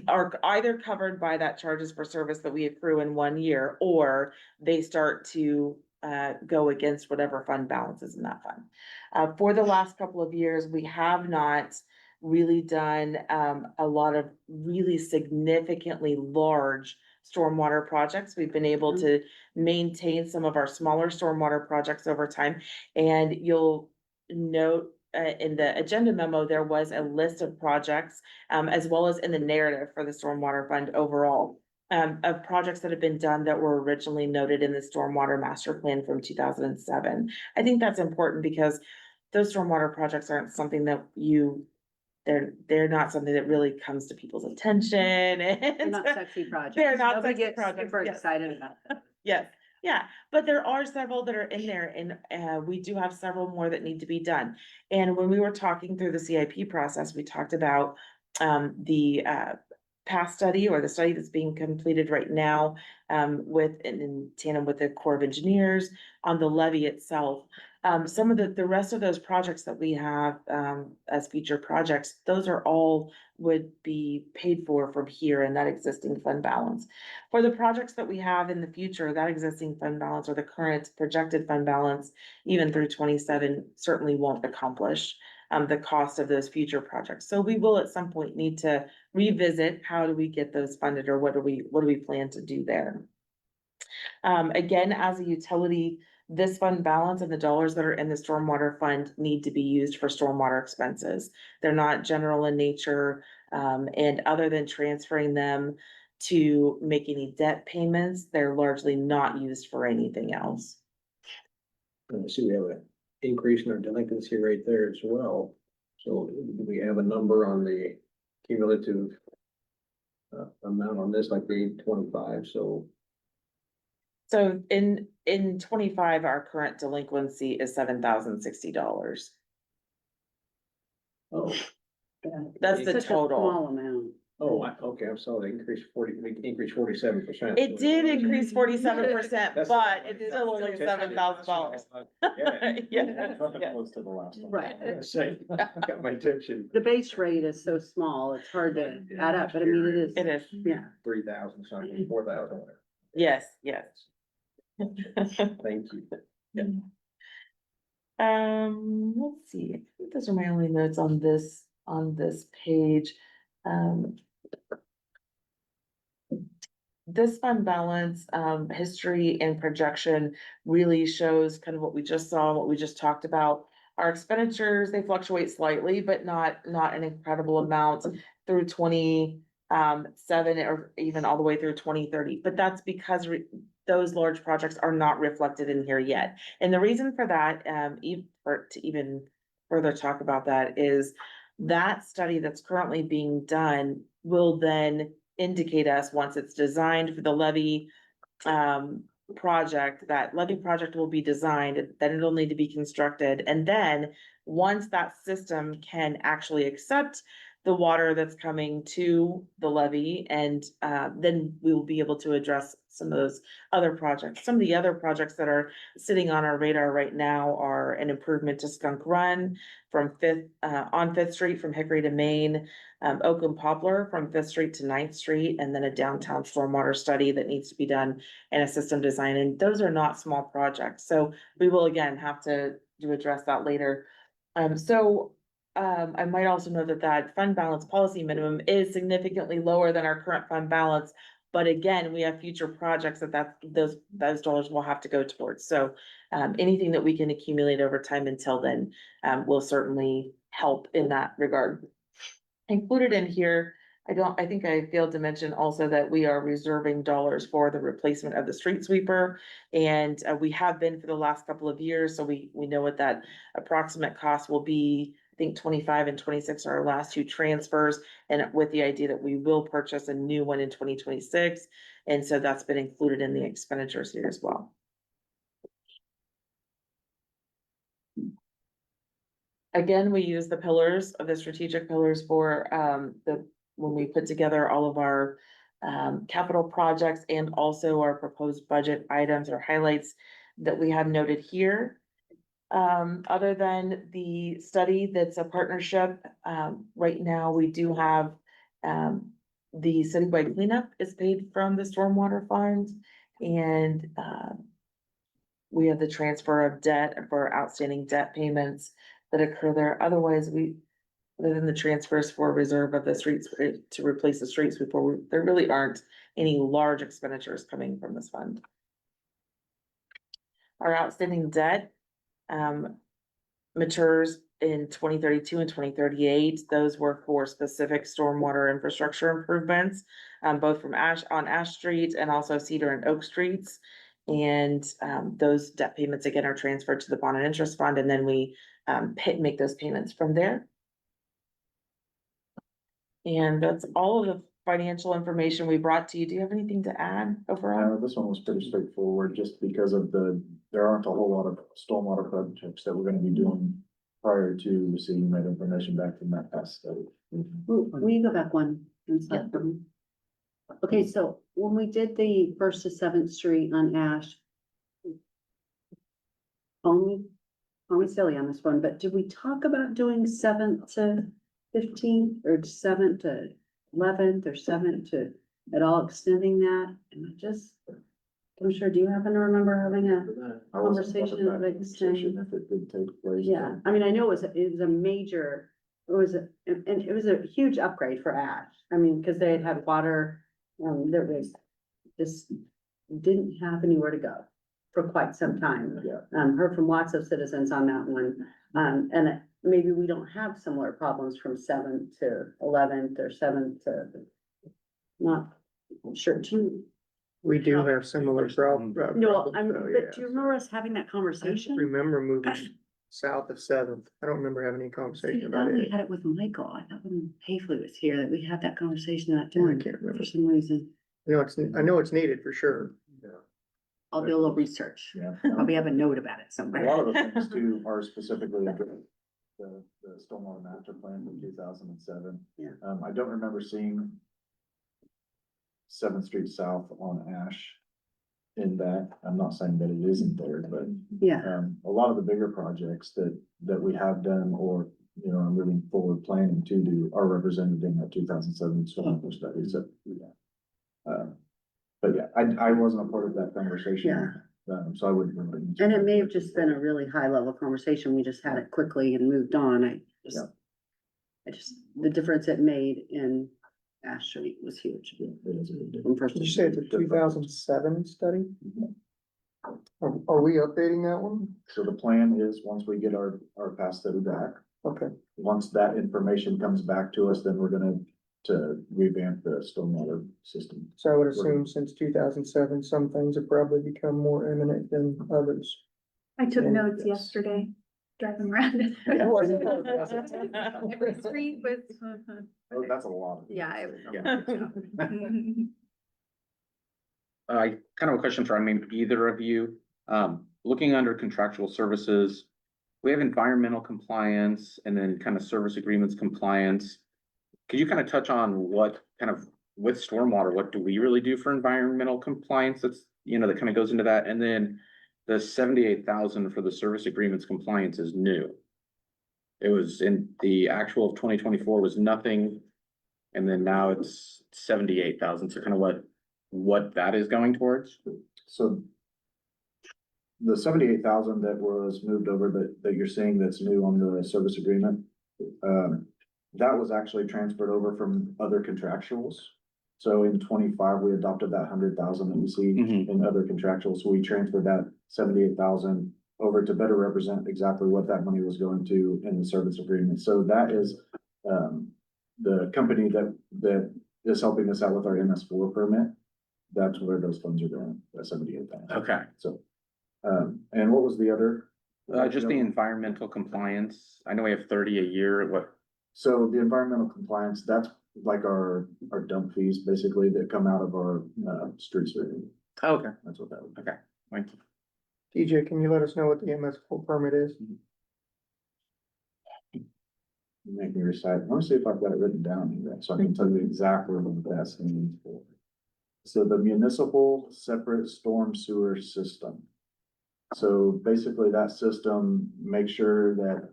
are either covered by that charges for service that we accrue in 1 year, or they start to go against whatever fund balance is in that fund. For the last couple of years, we have not really done a lot of really significantly large stormwater projects. We've been able to maintain some of our smaller stormwater projects over time, and you'll note in the agenda memo, there was a list of projects, as well as in the narrative for the Stormwater Fund overall, of projects that have been done that were originally noted in the Stormwater Master Plan from 2007. I think that's important because those stormwater projects aren't something that they're not something that really comes to people's attention They're and. not sexy projects. They're not Nobody sexy gets projects, super yes. excited about them. Yes, yeah, but there are several that are in there and we do have several more that need to be done. And when we were talking through the CIP process, we talked about the past study or the study that's being completed right now in tandem with the Corps of Engineers on the levee itself. Some of the rest of those projects that we have as future projects, those are all would be paid for from here in that existing fund balance. For the projects that we have in the future, that existing fund balance or the current projected fund balance, even through 27, certainly won't accomplish the cost of those future projects. So we will at some point need to revisit how do we get those funded or what do we plan to do there? Again, as a utility, this fund balance and the dollars that are in the stormwater fund need to be used for stormwater expenses. They're not general in nature, and other than transferring them to make any debt payments, they're largely not used for anything else. I see we have an increase in our delinquency rate there as well. So do we have a number on the cumulative amount on this, like the 825, so. So in 25, our current delinquency is $7,060. Oh. That's the Such a total. small amount. Oh, okay, I'm sorry, they increased 47%. It did increase 47%, That's- but it's still only $7,000. Yeah. Yeah. Close to the last one. Right. I say, got my attention. The base rate is so small, it's hard to add up, but I mean, It is, yeah. 3,000 something, 4,000. yes, yes. Thank you. Let's see, I think those are my only notes on this page. This fund balance, history and projection really shows kind of what we just saw, what we just talked about. Our expenditures, they fluctuate slightly, but not an incredible amount through 27 or even all the way through 2030. But that's because those large projects are not reflected in here yet. And the reason for that, to even further talk about that is that study that's currently being done will then indicate us once it's designed for the levee project, that levee project will be designed, then it'll need to be constructed. And then once that system can actually accept the water that's coming to the levee, and then we will be able to address some of those other projects. Some of the other projects that are sitting on our radar right now are an improvement to Skunk Run from on Fifth Street from Hickory to Maine, Oak and Poplar from Fifth Street to 9th Street, and then a downtown stormwater study that needs to be done and a system design. And those are not small projects. So we will again have to address that later. I might also know that fund balance policy minimum is significantly lower than our current fund balance. But again, we have future projects those dollars will have to go towards. So anything that we can accumulate over time until then will certainly help in that regard. Included in here, I think I failed to mention also that we are reserving dollars for the replacement of the street sweeper. And we have been for the last couple of years, so we know what that approximate cost will be. I think 25 and 26 are our last two transfers, and with the idea that we will purchase a new one in 2026. And so that's been included in the expenditures here as well. Again, we use the pillars of the strategic pillars for when we put together all of our capital projects and also our proposed budget items or highlights that we have noted here. Other than the study that's a partnership, right now we do have the citywide cleanup is paid from the stormwater fund, and we have the transfer of debt for outstanding debt payments that occur there. Otherwise, other than the transfers for reserve of the streets to replace the streets before, there really aren't any large expenditures coming from this fund. Our outstanding debt matures in 2032 and 2038. Those were for specific stormwater infrastructure improvements, both from Ash Street and also Cedar and Oak Streets. And, those debt payments again are transferred to the bond and interest fund, and then we, make those payments from there. And that's all of the financial information we brought to you. Do you have anything to add overall? This one was pretty straightforward, just because of there aren't a whole lot of stormwater projects that we're gonna be doing prior to receiving that information back from that past study. Ooh, will you go back one and start from? Okay, so when we did the First to Seventh Street on Ash. Only silly on this one, but did we talk about doing 7th to 15th or 7th to 11th or 7th to at all extending that? And I'm sure, do you happen to remember having a I wasn't part of conversation that of conversation extending? if it did take place. Yeah, I mean, I know it was a major, and it was a huge upgrade for Ash. I mean, because they had water, there was, just didn't have anywhere to go for quite some time. Yeah. Heard from lots of citizens on that one. And maybe we don't have similar problems from 7th to 11th or 7th to, not sure, too. We do have similar problems. No, but do you remember us having that I just conversation? remember moving south of Seventh. I don't remember having any I conversation thought about we it. had it with Michael. I thought when Paisley was here that we had that conversation that I time can't remember. for some reason. You know, I know it's needed for sure. I'll do a little research. Yeah. Probably have a note about it A somewhere. lot of the things too are specifically addressed, the stormwater master plan from 2007. Yeah. I don't remember seeing 7th Street South on Ash in that. I'm not saying that it isn't there, but Yeah, a lot of the bigger projects that we have done or, you know, are moving forward planning to do are represented in that 2007 stormwater study. So, yeah. But yeah, I wasn't a part of that conversation. Yeah. So I wouldn't remember. and it may have just been a really high level conversation. We just had it quickly and moved on. The difference it made in Ash Street was huge. It is a big difference. From first Did to you say it's a 2007 study? Are we updating that one? So the plan is, once we get our past study back, Okay. once that information comes back to us, then we're gonna to revamp the stormwater system. So I would assume since 2007, some things have probably become more imminent than others. I took Yeah. notes yesterday, driving around. Yeah. Every street was. Oh, that's a lot. Yeah, it Yeah. I kind of a question for, I mean, either of you, looking under contractual services, we have environmental compliance and then kind of service agreements compliance. Could you kind of touch on what kind of, with stormwater, what do we really do for environmental compliance? That's, you know, that kind of goes into that. And then the 78,000 for the service agreements compliance is new. It was in the actual of 2024 was nothing. And then now it's 78,000. So kind of what that is going towards? So the 78,000 that was moved over that you're seeing that's new on the service agreement, that was actually transferred over from other contractuals. So in 25, we adopted that 100,000 that we see in other contractuals. So we transferred that 78,000 over to better represent exactly what that money was going to in the service agreement. So that is the company that is helping us out with our MS4 permit. That's where those funds are going, that 78,000. Okay. So, and what was the other? Just the environmental compliance. I know we have 30 a year. What? So the environmental compliance, that's like our dump fees basically that come out of our street sweeping. Oh, okay. That's what that would be. Okay. Thank you. TJ, can you let us know what the MS4 permit is? Make me recite. I want to see if I've got it written down here, so I can tell you exactly what that's means for. So the municipal separate storm sewer system. So basically that system makes sure that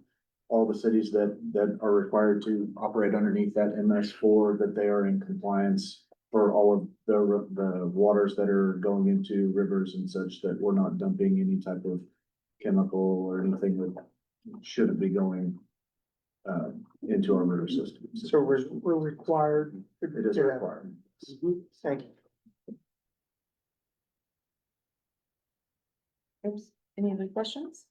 all the cities that are required to operate underneath that MS4, that they are in compliance for all of the waters that are going into rivers and such, that we're not dumping any type of chemical or anything that shouldn't be going into our river system. So we're required. to It is do that. required. Thank you. Oops, any other questions?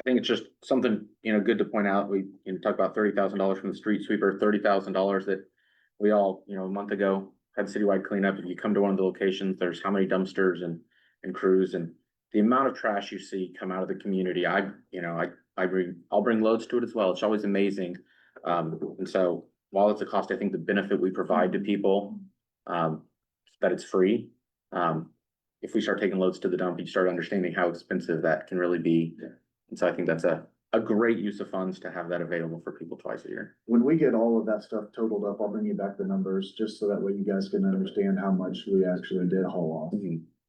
think it's just something, good to point out. We, talk about $30,000 from the street sweeper, $30,000 that we all, a month ago had citywide cleanup. If you come to one of the locations, there's how many dumpsters and crews, and the amount of trash you see come out of the community. I'll bring loads to it as well. It's always amazing. And so while it's a cost, I think the benefit we provide to people, that it's free. If we start taking loads to the dump, you start understanding how expensive that can really be. And so I think that's a great use of funds to have that available for people twice a year. When we get all of that stuff totaled up, I'll bring you back the numbers, just so that way you guys can understand how much we actually did haul off.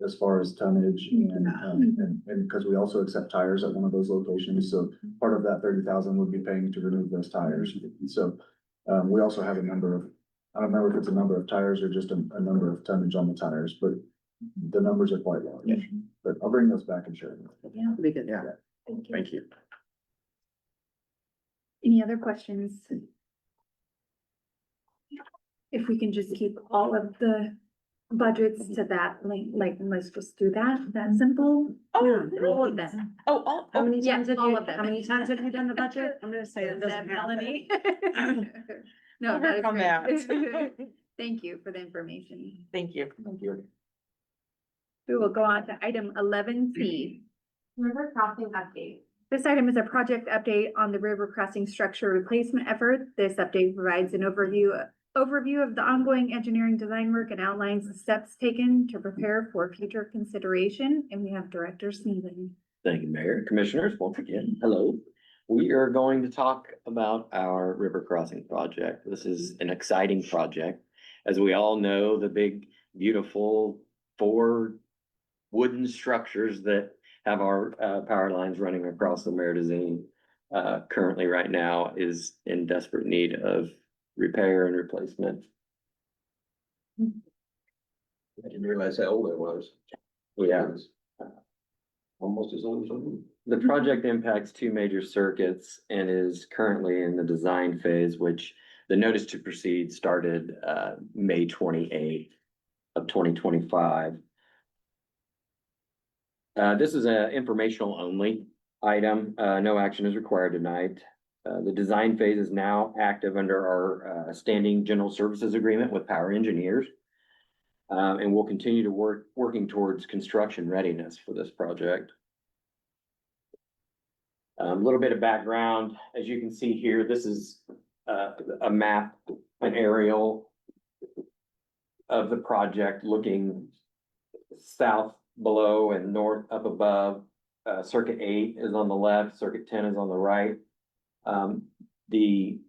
As far as tonnage and because we also accept tires at one of those locations, so part of that 30,000 would be paying to remove those tires. So, we also have a number of, I don't remember if it's a number of tires or just a number of tonnage on the tires, but the numbers are quite large. But I'll bring those back and share them. Yeah, Be good. Yeah. thank you. Thank you. Any other questions? If we can just keep all of the budgets to that, let's just do that simple. All of them. How many Yeah, times have all you, of them. how many times have you done the budget? I'm gonna say that doesn't happen. Melanie. No, I'll that is work on great. that. Thank you for the information. Thank you. We will go on to item 11C. River crossing update. This item is a project update on the river crossing structure replacement effort. This update provides an overview of the ongoing engineering design work and outlines the steps taken to prepare for future consideration. And we have Director Sneeden. Thank you, Mayor. Commissioners, once again, hello. We are going to talk about our river crossing project. This is an exciting project. As we all know, the big, beautiful 4 wooden structures that have our power lines running across the Meridazine currently right now is in desperate need of repair and replacement. I didn't realize how old it was. Yeah. Almost as old as I'm. The project impacts 2 major circuits and is currently in the design phase, which the notice to proceed started May 28th of 2025. This is an informational only item. No action is required tonight. The design phase is now active under our standing general services agreement with Power Engineers. And we'll continue to working towards construction readiness for this project. A little bit of background, as you can see here, this is a map, an aerial of the project looking south below and north up above. Circuit 8 is on the left, circuit 10 is on the right. The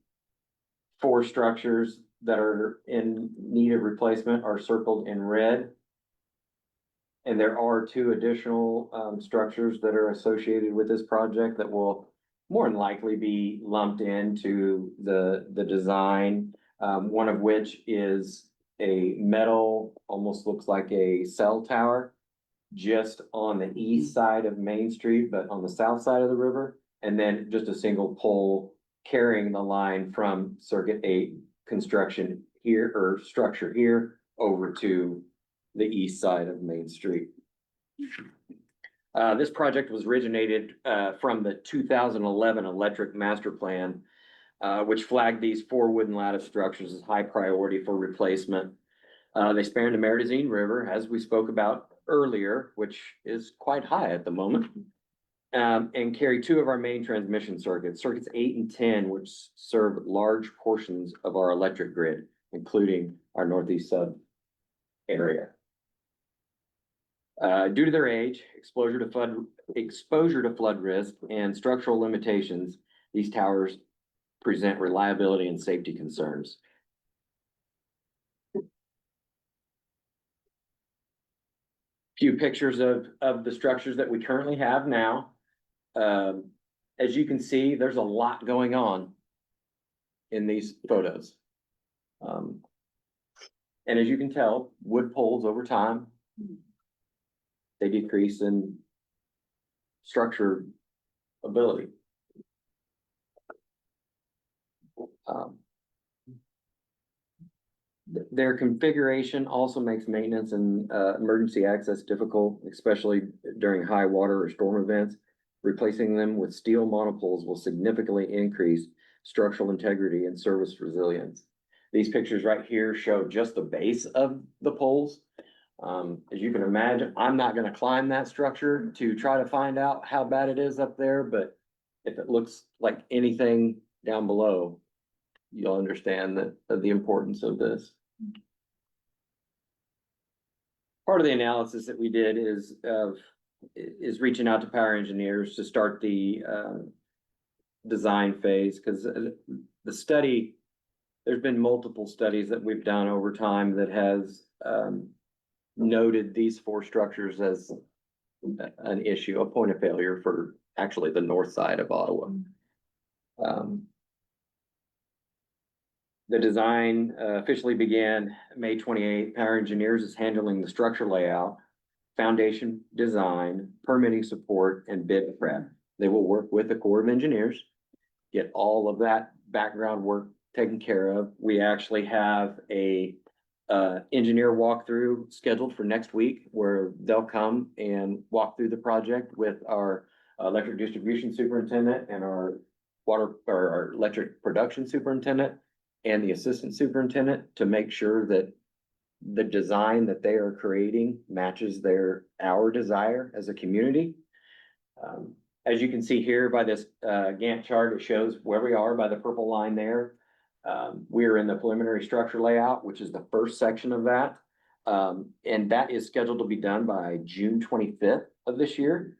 4 structures that are in need of replacement are circled in red. And there are 2 additional structures that are associated with this project that will more than likely be lumped into the design. One of which is a metal, almost looks like a cell tower, just on the east side of Main Street, but on the south side of the river. And then just a single pole carrying the line from Circuit 8 construction here, or structure here, over to the east side of Main Street. This project was originated from the 2011 electric master plan, which flagged these 4 wooden lattice structures as high priority for replacement. They span the Meridazine River, as we spoke about earlier, which is quite high at the moment, and carry 2 of our main transmission circuits, circuits 8 and 10, which serve large portions of our electric grid, including our northeast sub area. Due to their age, exposure to flood risk, and structural limitations, these towers present reliability and safety concerns. Few pictures of the structures that we currently have now. As you can see, there's a lot going on in these photos. And as you can tell, wood poles over time, they decrease in structure ability. Their configuration also makes maintenance and emergency access difficult, especially during high water or storm events. Replacing them with steel monopoles will significantly increase structural integrity and service resilience. These pictures right here show just the base of the poles. As you can imagine, I'm not gonna climb that structure to try to find out how bad it is up there, but if it looks like anything down below, you'll understand the importance of this. Part of the analysis that we did is reaching out to power engineers to start the design phase, because the study, there's been multiple studies that we've done over time that has noted these four structures as an issue, a point of failure for actually the north side of Ottawa. The design officially began May 28th. Power Engineers is handling the structure layout, foundation design, permitting support, and bid prep. They will work with the Corps of Engineers, get all of that background work taken care of. We actually have a engineer walkthrough scheduled for next week, where they'll come and walk through the project with our electric distribution superintendent and our our electric production superintendent and the assistant superintendent, to make sure that the design that they are creating matches our desire as a community. As you can see here by this Gantt chart, it shows where we are by the purple line there. We are in the preliminary structure layout, which is the first section of that. And that is scheduled to be done by June 25th of this year.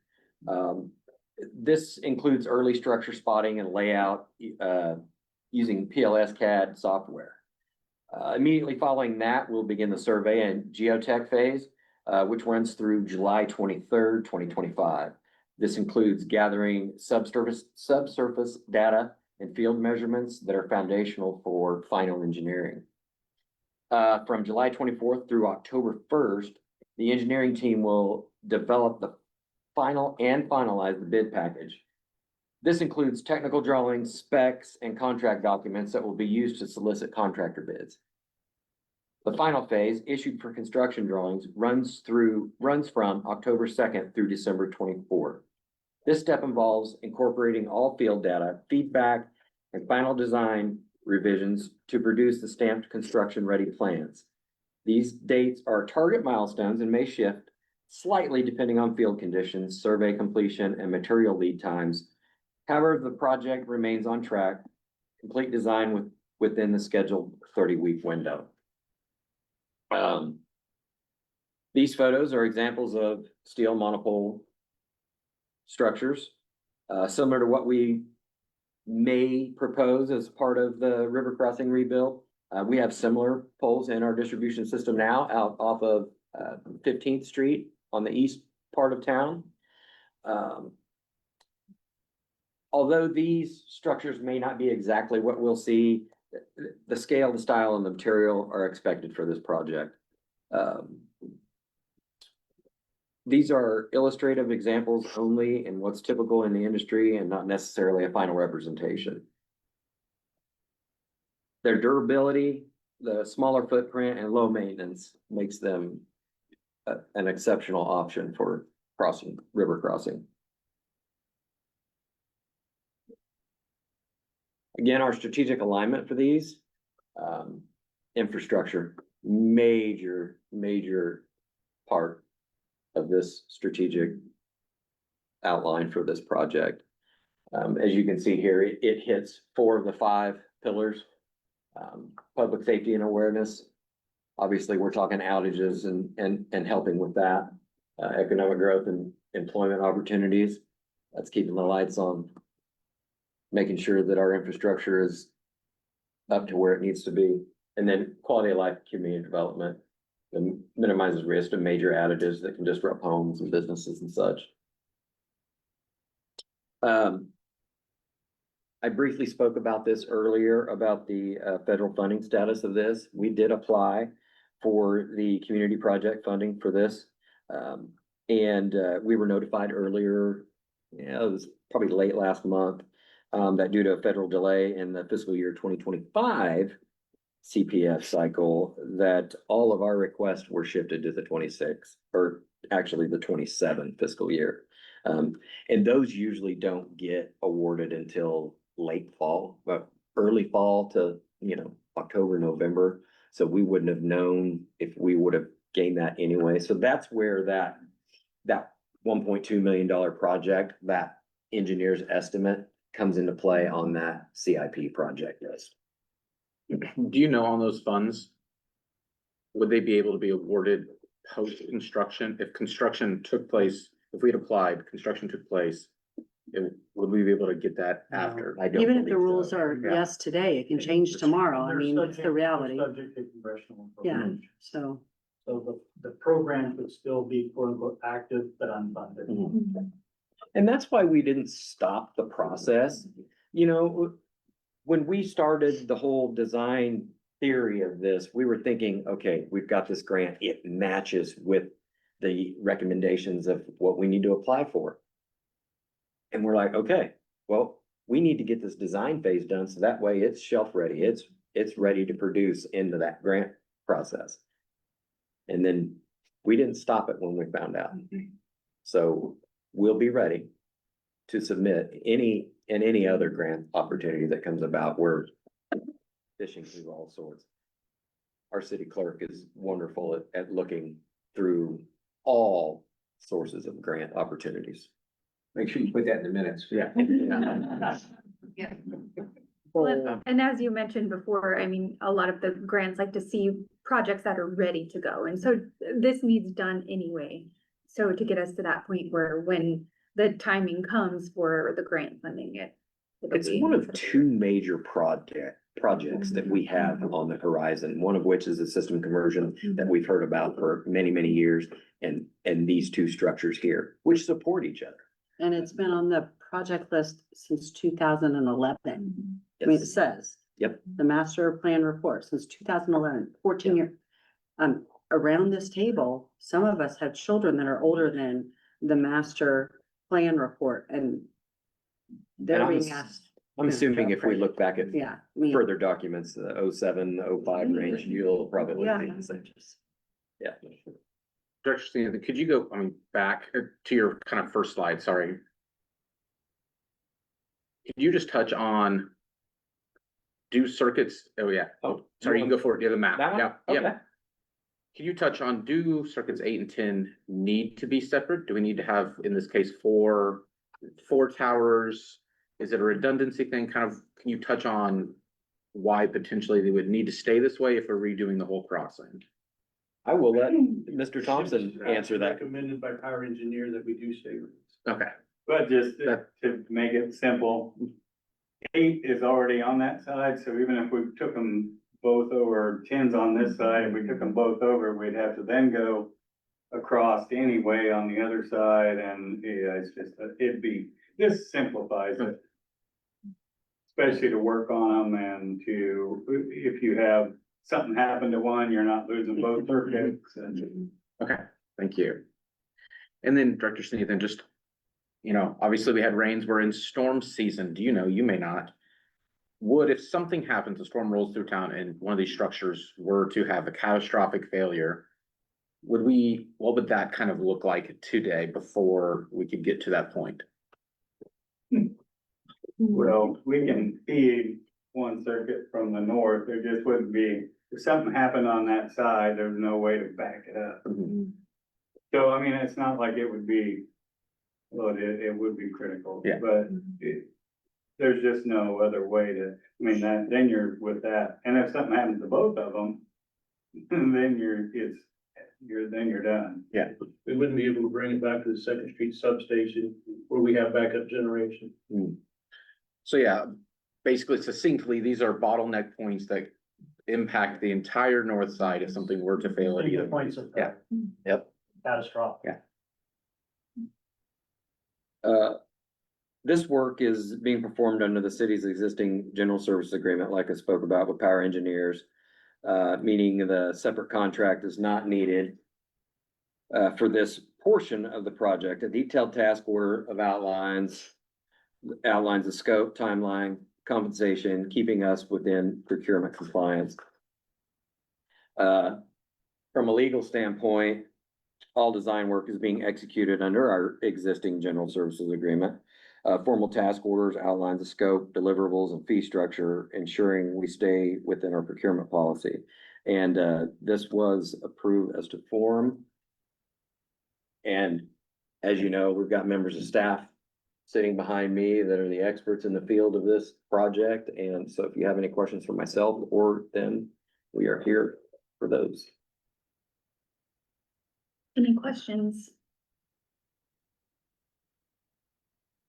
This includes early structure spotting and layout using PLS CAD software. Immediately following that, we'll begin the survey and geotech phase, which runs through July 23rd, 2025. This includes gathering subsurface data and field measurements that are foundational for final engineering. From July 24th through October 1st, the engineering team will develop the final and finalize the bid package. This includes technical drawings, specs, and contract documents that will be used to solicit contractor bids. The final phase, issued for construction drawings, runs from October 2nd through December 24th. This step involves incorporating all field data, feedback, and final design revisions to produce the stamped construction-ready plans. These dates are target milestones and may shift slightly depending on field conditions, survey completion, and material lead times. However, the project remains on track, complete design within the scheduled 30-week window. These photos are examples of steel monopole structures, similar to what we may propose as part of the river crossing rebuild. We have similar poles in our distribution system now out off of 15th Street on the east part of town. Although these structures may not be exactly what we'll see, the scale, the style, and the material are expected for this project. These are illustrative examples only in what's typical in the industry and not necessarily a final representation. Their durability, the smaller footprint, and low maintenance makes them an exceptional option for river crossing. Again, our strategic alignment for these, infrastructure, major part of this strategic outline for this project. As you can see here, it hits 4 of the 5 pillars. Public safety and awareness. Obviously, we're talking outages and helping with that. Economic growth and employment opportunities. That's keeping the lights on. Making sure that our infrastructure is up to where it needs to be. And then quality of life, community development, and minimizes risk of major outages that can disrupt homes and businesses and such. I briefly spoke about this earlier, about the federal funding status of this. We did apply for the community project funding for this. And we were notified earlier, it was probably late last month, that due to a federal delay in the fiscal year 2025 CPF cycle, that all of our requests were shifted to the 26, or actually the 27 fiscal year. And those usually don't get awarded until late fall, but early fall to, October, November. So we wouldn't have known if we would have gained that anyway. So that's where that $1.2 million project, that engineer's estimate comes into play on that CIP project list. Do you know on those funds? Would they be able to be awarded post-construction? If construction took place, if we had applied, construction took place, would we be able to get that after? I don't Even if the believe so. rules are Yeah. yes today, it can change tomorrow. I mean, it's the reality. Subject to congressional Yeah, appropriation. so. So the program could still be quote unquote active, but unfunded. And that's why we didn't stop the process. When we started the whole design theory of this, we were thinking, okay, we've got this grant, it matches with the recommendations of what we need to apply for. And we're like, okay, well, we need to get this design phase done, so that way it's shelf ready, it's ready to produce into that grant process. And then we didn't stop it when we found out. So we'll be ready to submit any other grant opportunity that comes about. We're fishing through all sorts. Our city clerk is wonderful at looking through all sources of grant opportunities. Make sure you put that in the minutes. Yeah. Well, and as you mentioned before, I mean, a lot of the grants like to see projects that are ready to go, and so this needs done anyway. So to get us to that point where when the timing comes for the grant funding, it'll It's be- one of two major projects that we have on the horizon, one of which is a system conversion that we've heard about for many, many years. And these two structures here, which support each other. And it's been on the project list since 2011. I mean, it Yes. says. Yep. The master plan report since 2011, 14 years. Around this table, some of us have children that are older than the master plan report and they're And being asked, I'm assuming if we look back at yeah. I mean, further documents, the 07, 05 range, you'll probably Yeah. see the same. Yeah. Director Smith, could you go, back to your kind of first slide, sorry. Could you just touch on do circuits, sorry, you can go for it, you have the map, That one? yeah, Okay. Can you touch on, do circuits 8 and 10 need to be separate? Do we need to have, in this case, four towers? Is it a redundancy thing? Kind of, can you touch on why potentially they would need to stay this way if we're redoing the whole crossing? I will let Mr. Thompson answer that. Recommended by power engineer that we do stay with this. Okay, But just to make it simple, 8 is already on that side, so even if we took them both over, 10's on this side, if we took them both over, we'd have to then go across anyway on the other side, and yeah, it's just, this simplifies it. Especially to work on them and if you have something happen to one, you're not losing both circuits and. okay, thank you. And then Director Sneathan, just, obviously we had rains, we're in storm season, you may not. If something happens, a storm rolls through town and one of these structures were to have a catastrophic failure, what would that kind of look like today before we could get to that point? Well, we can feed one circuit from the north, there just wouldn't be, if something happened on that side, there's no way to back it up. So, I mean, it's not like it would be, well, it would be critical. Yeah. But there's just no other way to, then you're with that, and if something happens to both of them, then you're done. We wouldn't be able to bring it back to the Second Street substation where we have backup generation. So yeah, basically succinctly, these are bottleneck points that impact the entire north side if something were to fail at either. Points of Yeah. Yep. catastrophic. This work is being performed under the city's existing general service agreement, like I spoke about with power engineers. Meaning the separate contract is not needed. For this portion of the project, a detailed task order outlines the scope, timeline, compensation, keeping us within procurement compliance. From a legal standpoint, All design work is being executed under our existing general services agreement. Formal task orders outlines the scope, deliverables, and fee structure, ensuring we stay within our procurement policy. And, this was approved as to form. And as you know, we've got members of staff sitting behind me that are the experts in the field of this project. And so if you have any questions for myself or them, we are here for those. Any questions?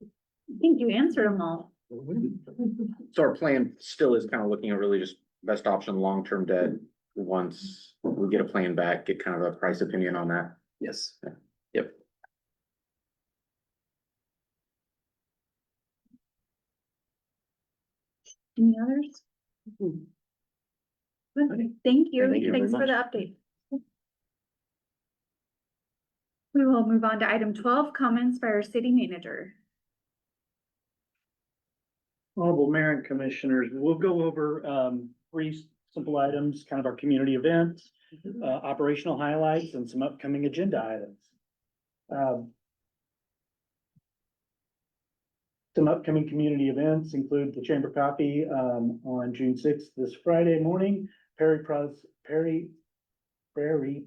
I think you answered them all. So our plan still is kind of looking at really just best option, long-term debt. Once we get a plan back, get kind of a price opinion on that. Yes. Any others? Good. Thank you. Thank you very Thanks for the update. We will move on to item 12, comments by our city manager. Honorable Mayor and Commissioners, we'll go over three simple items, kind of our community events, operational highlights, and some upcoming agenda items. Some upcoming community events include the Chamber Coffee on June 6th, this Friday morning, Prairie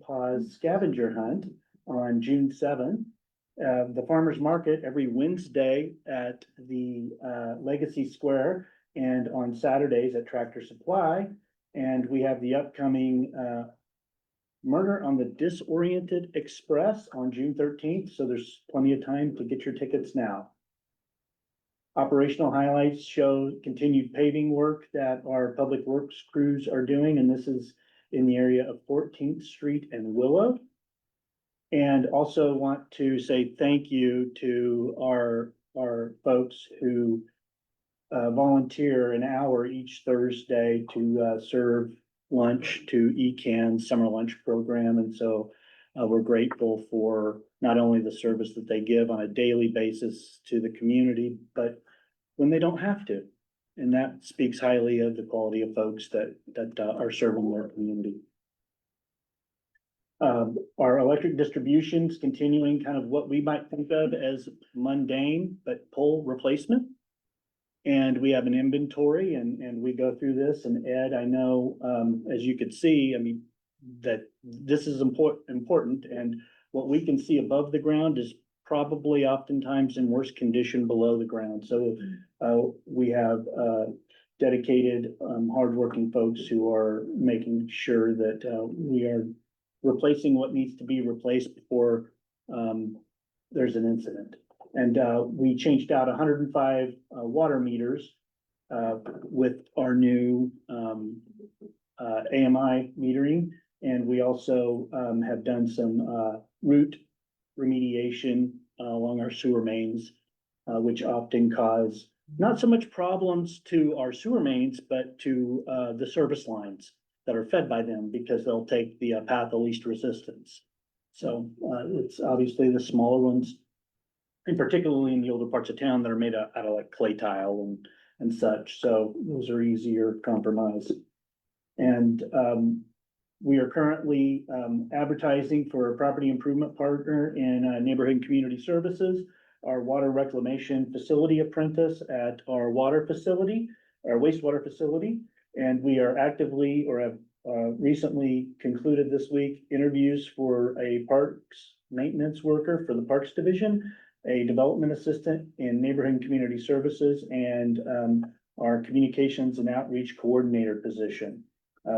Paws Scavenger Hunt on June 7th. The Farmers Market every Wednesday at the Legacy Square and on Saturdays at Tractor Supply. And we have the upcoming Murder on the Disoriented Express on June 13th. So there's plenty of time to get your tickets now. Operational highlights show continued paving work that our public works crews are doing, and this is in the area of 14th Street and Willow. And also want to say thank you to our folks who volunteer an hour each Thursday to serve lunch to ECAN's summer lunch program. And so we're grateful for not only the service that they give on a daily basis to the community, but when they don't have to. And that speaks highly of the quality of folks that are serving their community. Our electric distribution's continuing kind of what we might think of as mundane, but pole replacement. And we have an inventory and we go through this, and Ed, I know, as you could see, I mean, that this is important, and what we can see above the ground is probably oftentimes in worse condition below the ground. So, we have, dedicated, hardworking folks who are making sure that, we are replacing what needs to be replaced before, there's an incident. And, we changed out 105, water meters, with our new, AMI metering. And we also, have done some, root remediation along our sewer mains, which often cause not so much problems to our sewer mains, but to the service lines that are fed by them, because they'll take the path of least resistance. So it's obviously the smaller ones, and particularly in the older parts of town that are made out of like clay tile and such. So those are easier compromise. And we are currently advertising for a property improvement partner in neighborhood and community services, our water reclamation facility apprentice at our water facility, our wastewater facility. And we are actively, or have recently concluded this week, interviews for a parks maintenance worker for the Parks Division, a development assistant in neighborhood and community services, and our communications and outreach coordinator position.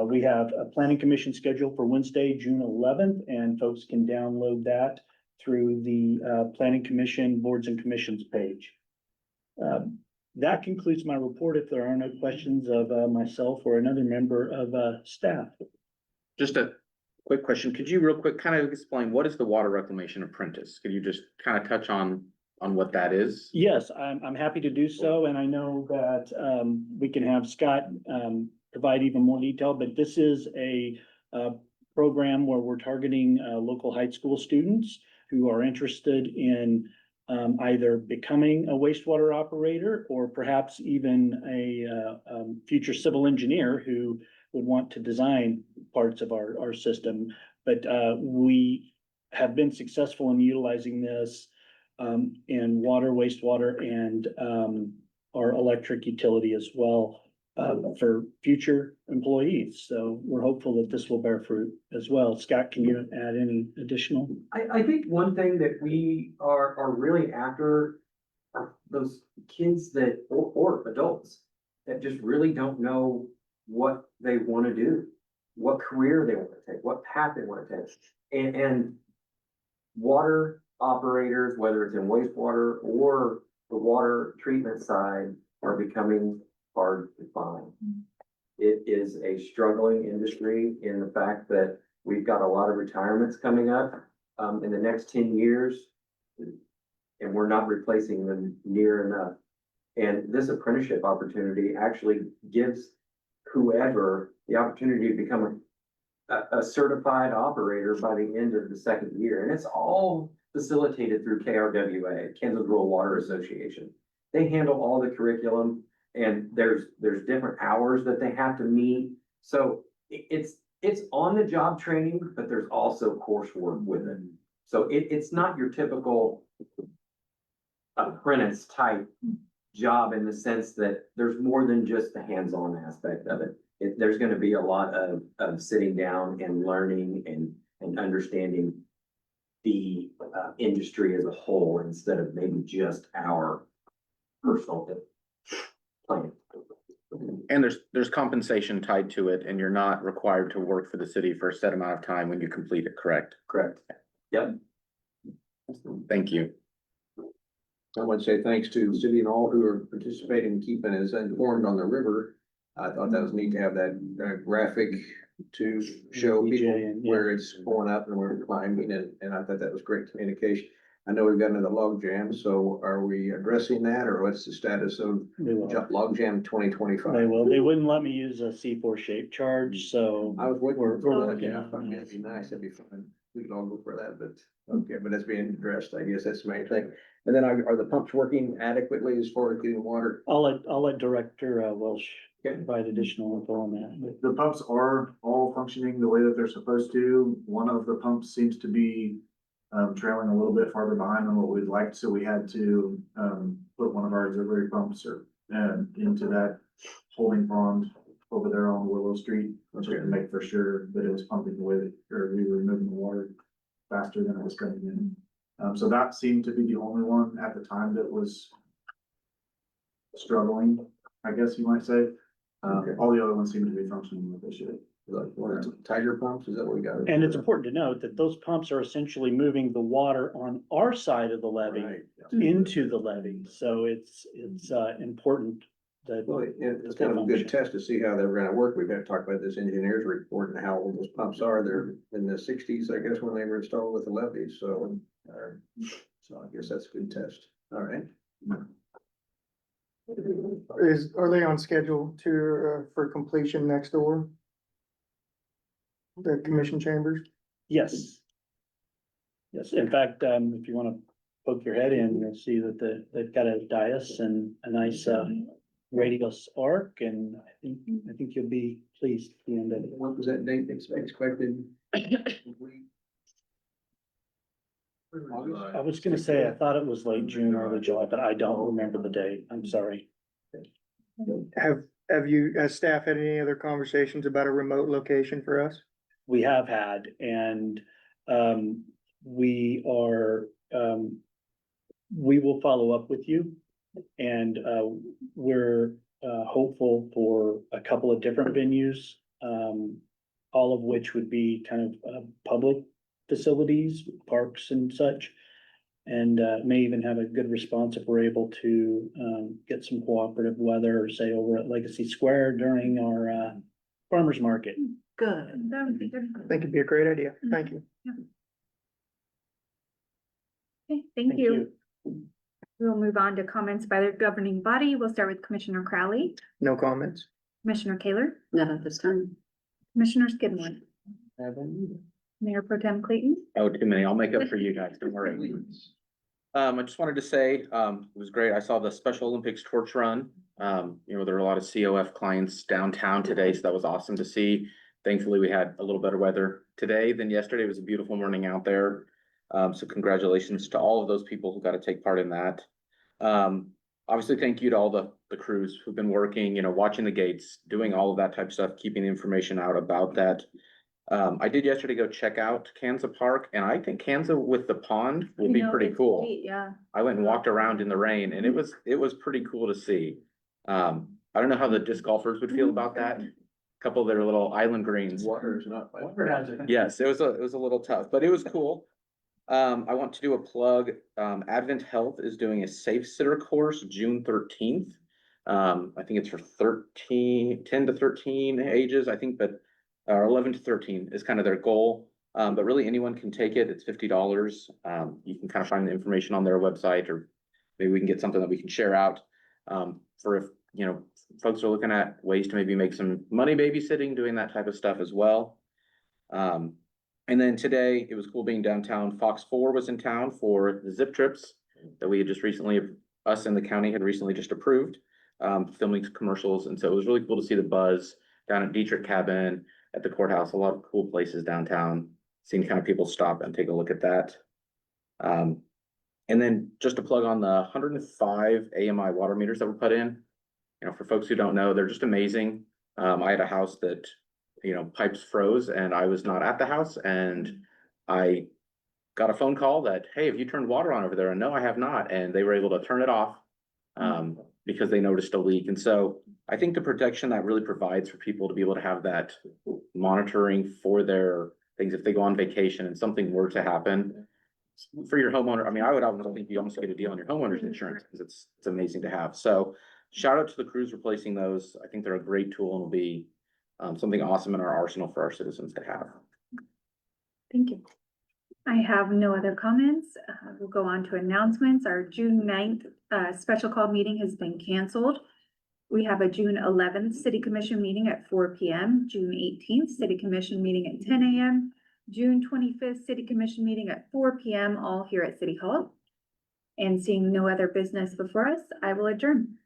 We have a planning commission scheduled for Wednesday, June 11th, and folks can download that through the planning commission boards and commissions page. That concludes my report. If there are no questions of myself or another member of staff. Just a quick question. Could you real quick kind of explain what is the water reclamation apprentice? Could you just kind of touch on what that is? Yes, I'm happy to do so. And I know that we can have Scott provide even more detail, but this is a program where we're targeting local high school students who are interested in either becoming a wastewater operator or perhaps even a future civil engineer who would want to design parts of our system. But we have been successful in utilizing this in water, wastewater, and our electric utility as well for future employees. So we're hopeful that this will bear fruit as well. Scott, can you add any additional? I think one thing that we are really after are those kids that, or adults that just really don't know what they want to do, what career they want to take, what path they want to take. And water operators, whether it's in wastewater or the water treatment side, are becoming hard to find. It is a struggling industry in the fact that we've got a lot of retirements coming up in the next 10 years. And we're not replacing them near enough. And this apprenticeship opportunity actually gives whoever the opportunity to become a certified operator by the end of the second year. And it's all facilitated through KRWA, Kansas Rural Water Association. They handle all the curriculum, and there's different hours that they have to meet. So it's on the job training, but there's also coursework with it. So it's not your typical apprentice type job in the sense that there's more than just the hands-on aspect of it. There's gonna be a lot of sitting down and learning and understanding the industry as a whole instead of maybe just our personal plan. And there's compensation tied to it, and you're not required to work for the city for a set amount of time when you complete it, correct? Correct. Yep. Thank you. I want to say thanks to the city and all who are participating and keeping us informed on the river. I thought that was neat to have that graphic to show people where it's pulling up and where it's climbing, and I thought that was great communication. I know we've got another log jam, so are we addressing that, or what's the status of log jam 2025? They will. They wouldn't let me use a C4 shaped charge, so. I was waiting for We're that, working yeah, on that'd that. be nice, that'd be fun. We could all go for that, but, okay, but that's being addressed, I guess that's the main thing. And then are the pumps working adequately as far as getting water? I'll let Director Welsh Okay. provide additional info on that. The pumps are all functioning the way that they're supposed to. One of the pumps seems to be trailing a little bit farther behind than what we'd like, so we had to put one of our auxiliary pumps into that holding pond over there on Willow Street, just to make for sure that it was pumping the way that, or we were moving the water faster than it was coming in. So that seemed to be the only one at the time that was struggling, I guess you might say. All the other ones seem to be functioning like they should. Like, what is it, Tiger pumps, is that what we got? And it's important to note that those pumps are essentially moving the water on our side of the levee Right. into the levee. So it's important that. Well, it's kind of a good test to see how they're gonna work. We've got to talk about this engineer's report and how old those pumps are. They're in the sixties, I guess, when they were installed with the levees, so. So I guess that's a good test. All right. Are they on schedule to, for completion next door? The commission chambers? Yes. Yes, in fact, if you wanna poke your head in, you'll see that they've got a dais and a nice, radius arc, and I think you'll be pleased at the end of it. What was that date expected? I was gonna say, I thought it was late June, early July, but I don't remember the date. I'm sorry. Has staff had any other conversations about a remote location for us? We have had, and we will follow up with you. And we're hopeful for a couple of different venues, all of which would be kind of public facilities, parks and such. And may even have a good response if we're able to get some cooperative weather, say over at Legacy Square during our farmer's market. Good. That would be good. I think it'd be a great idea. Thank you. Okay, thank you. We'll move on to comments by the governing body. We'll start with Commissioner Crowley, No comments. Commissioner Kaler, Not at this time. Commissioner Skidmore, Mayor Pro Tem Clayton. Oh, too many. I'll make up for you guys. Don't worry. I just wanted to say, it was great. I saw the Special Olympics torch run. There were a lot of COF clients downtown today, so that was awesome to see. Thankfully, we had a little better weather today than yesterday. It was a beautiful morning out there. So congratulations to all of those people who got to take part in that. Obviously, thank you to all the crews who've been working, you know, watching the gates, doing all of that type of stuff, keeping the information out about that. I did yesterday go check out Kansa Park, and I think Kansa with the pond will be pretty cool. Yeah. I went and walked around in the rain, and it was pretty cool to see. I don't know how the disc golfers would feel about that. Couple of their little island greens. Water is not. Yes, it was a little tough, but it was cool. I want to do a plug. Advent Health is doing a Safe Sitter course June 13th. I think it's for 10 to 13 ages, I think, but 11 to 13 is kind of their goal. But really anyone can take it. It's $50. You can kind of find the information on their website, or maybe we can get something that we can share out. For if, you know, folks are looking at ways to maybe make some money babysitting, doing that type of stuff as well. And then today, it was cool being downtown. Fox 4 was in town for the zip trips that we had just recently, us and the county had recently just approved, filming commercials. And so it was really cool to see the buzz down at Dietrich Cabin, at the courthouse, a lot of cool places downtown. Seeing kind of people stop and take a look at that. And then just to plug on the 105 AMI water meters that were put in. You know, for folks who don't know, they're just amazing. I had a house that, you know, pipes froze and I was not at the house, and I got a phone call that, hey, have you turned water on over there? And no, I have not. And they were able to turn it off because they noticed a leak. And so I think the protection that really provides for people to be able to have that monitoring for their things, if they go on vacation and something were to happen for your homeowner. I mean, I would almost think you almost get a deal on your homeowner's insurance because it's amazing to have. So shout out to the crews replacing those. I think they're a great tool and will be something awesome in our arsenal for our citizens to have. Thank you. I have no other comments. We'll go on to announcements. Our June 9th special call meeting has been canceled. We have a June 11th City Commission meeting at 4 p.m., June 18th City Commission meeting at 10 a.m., June 25th City Commission meeting at 4 p.m., all here at City Hall. And seeing no other business before us, I will adjourn.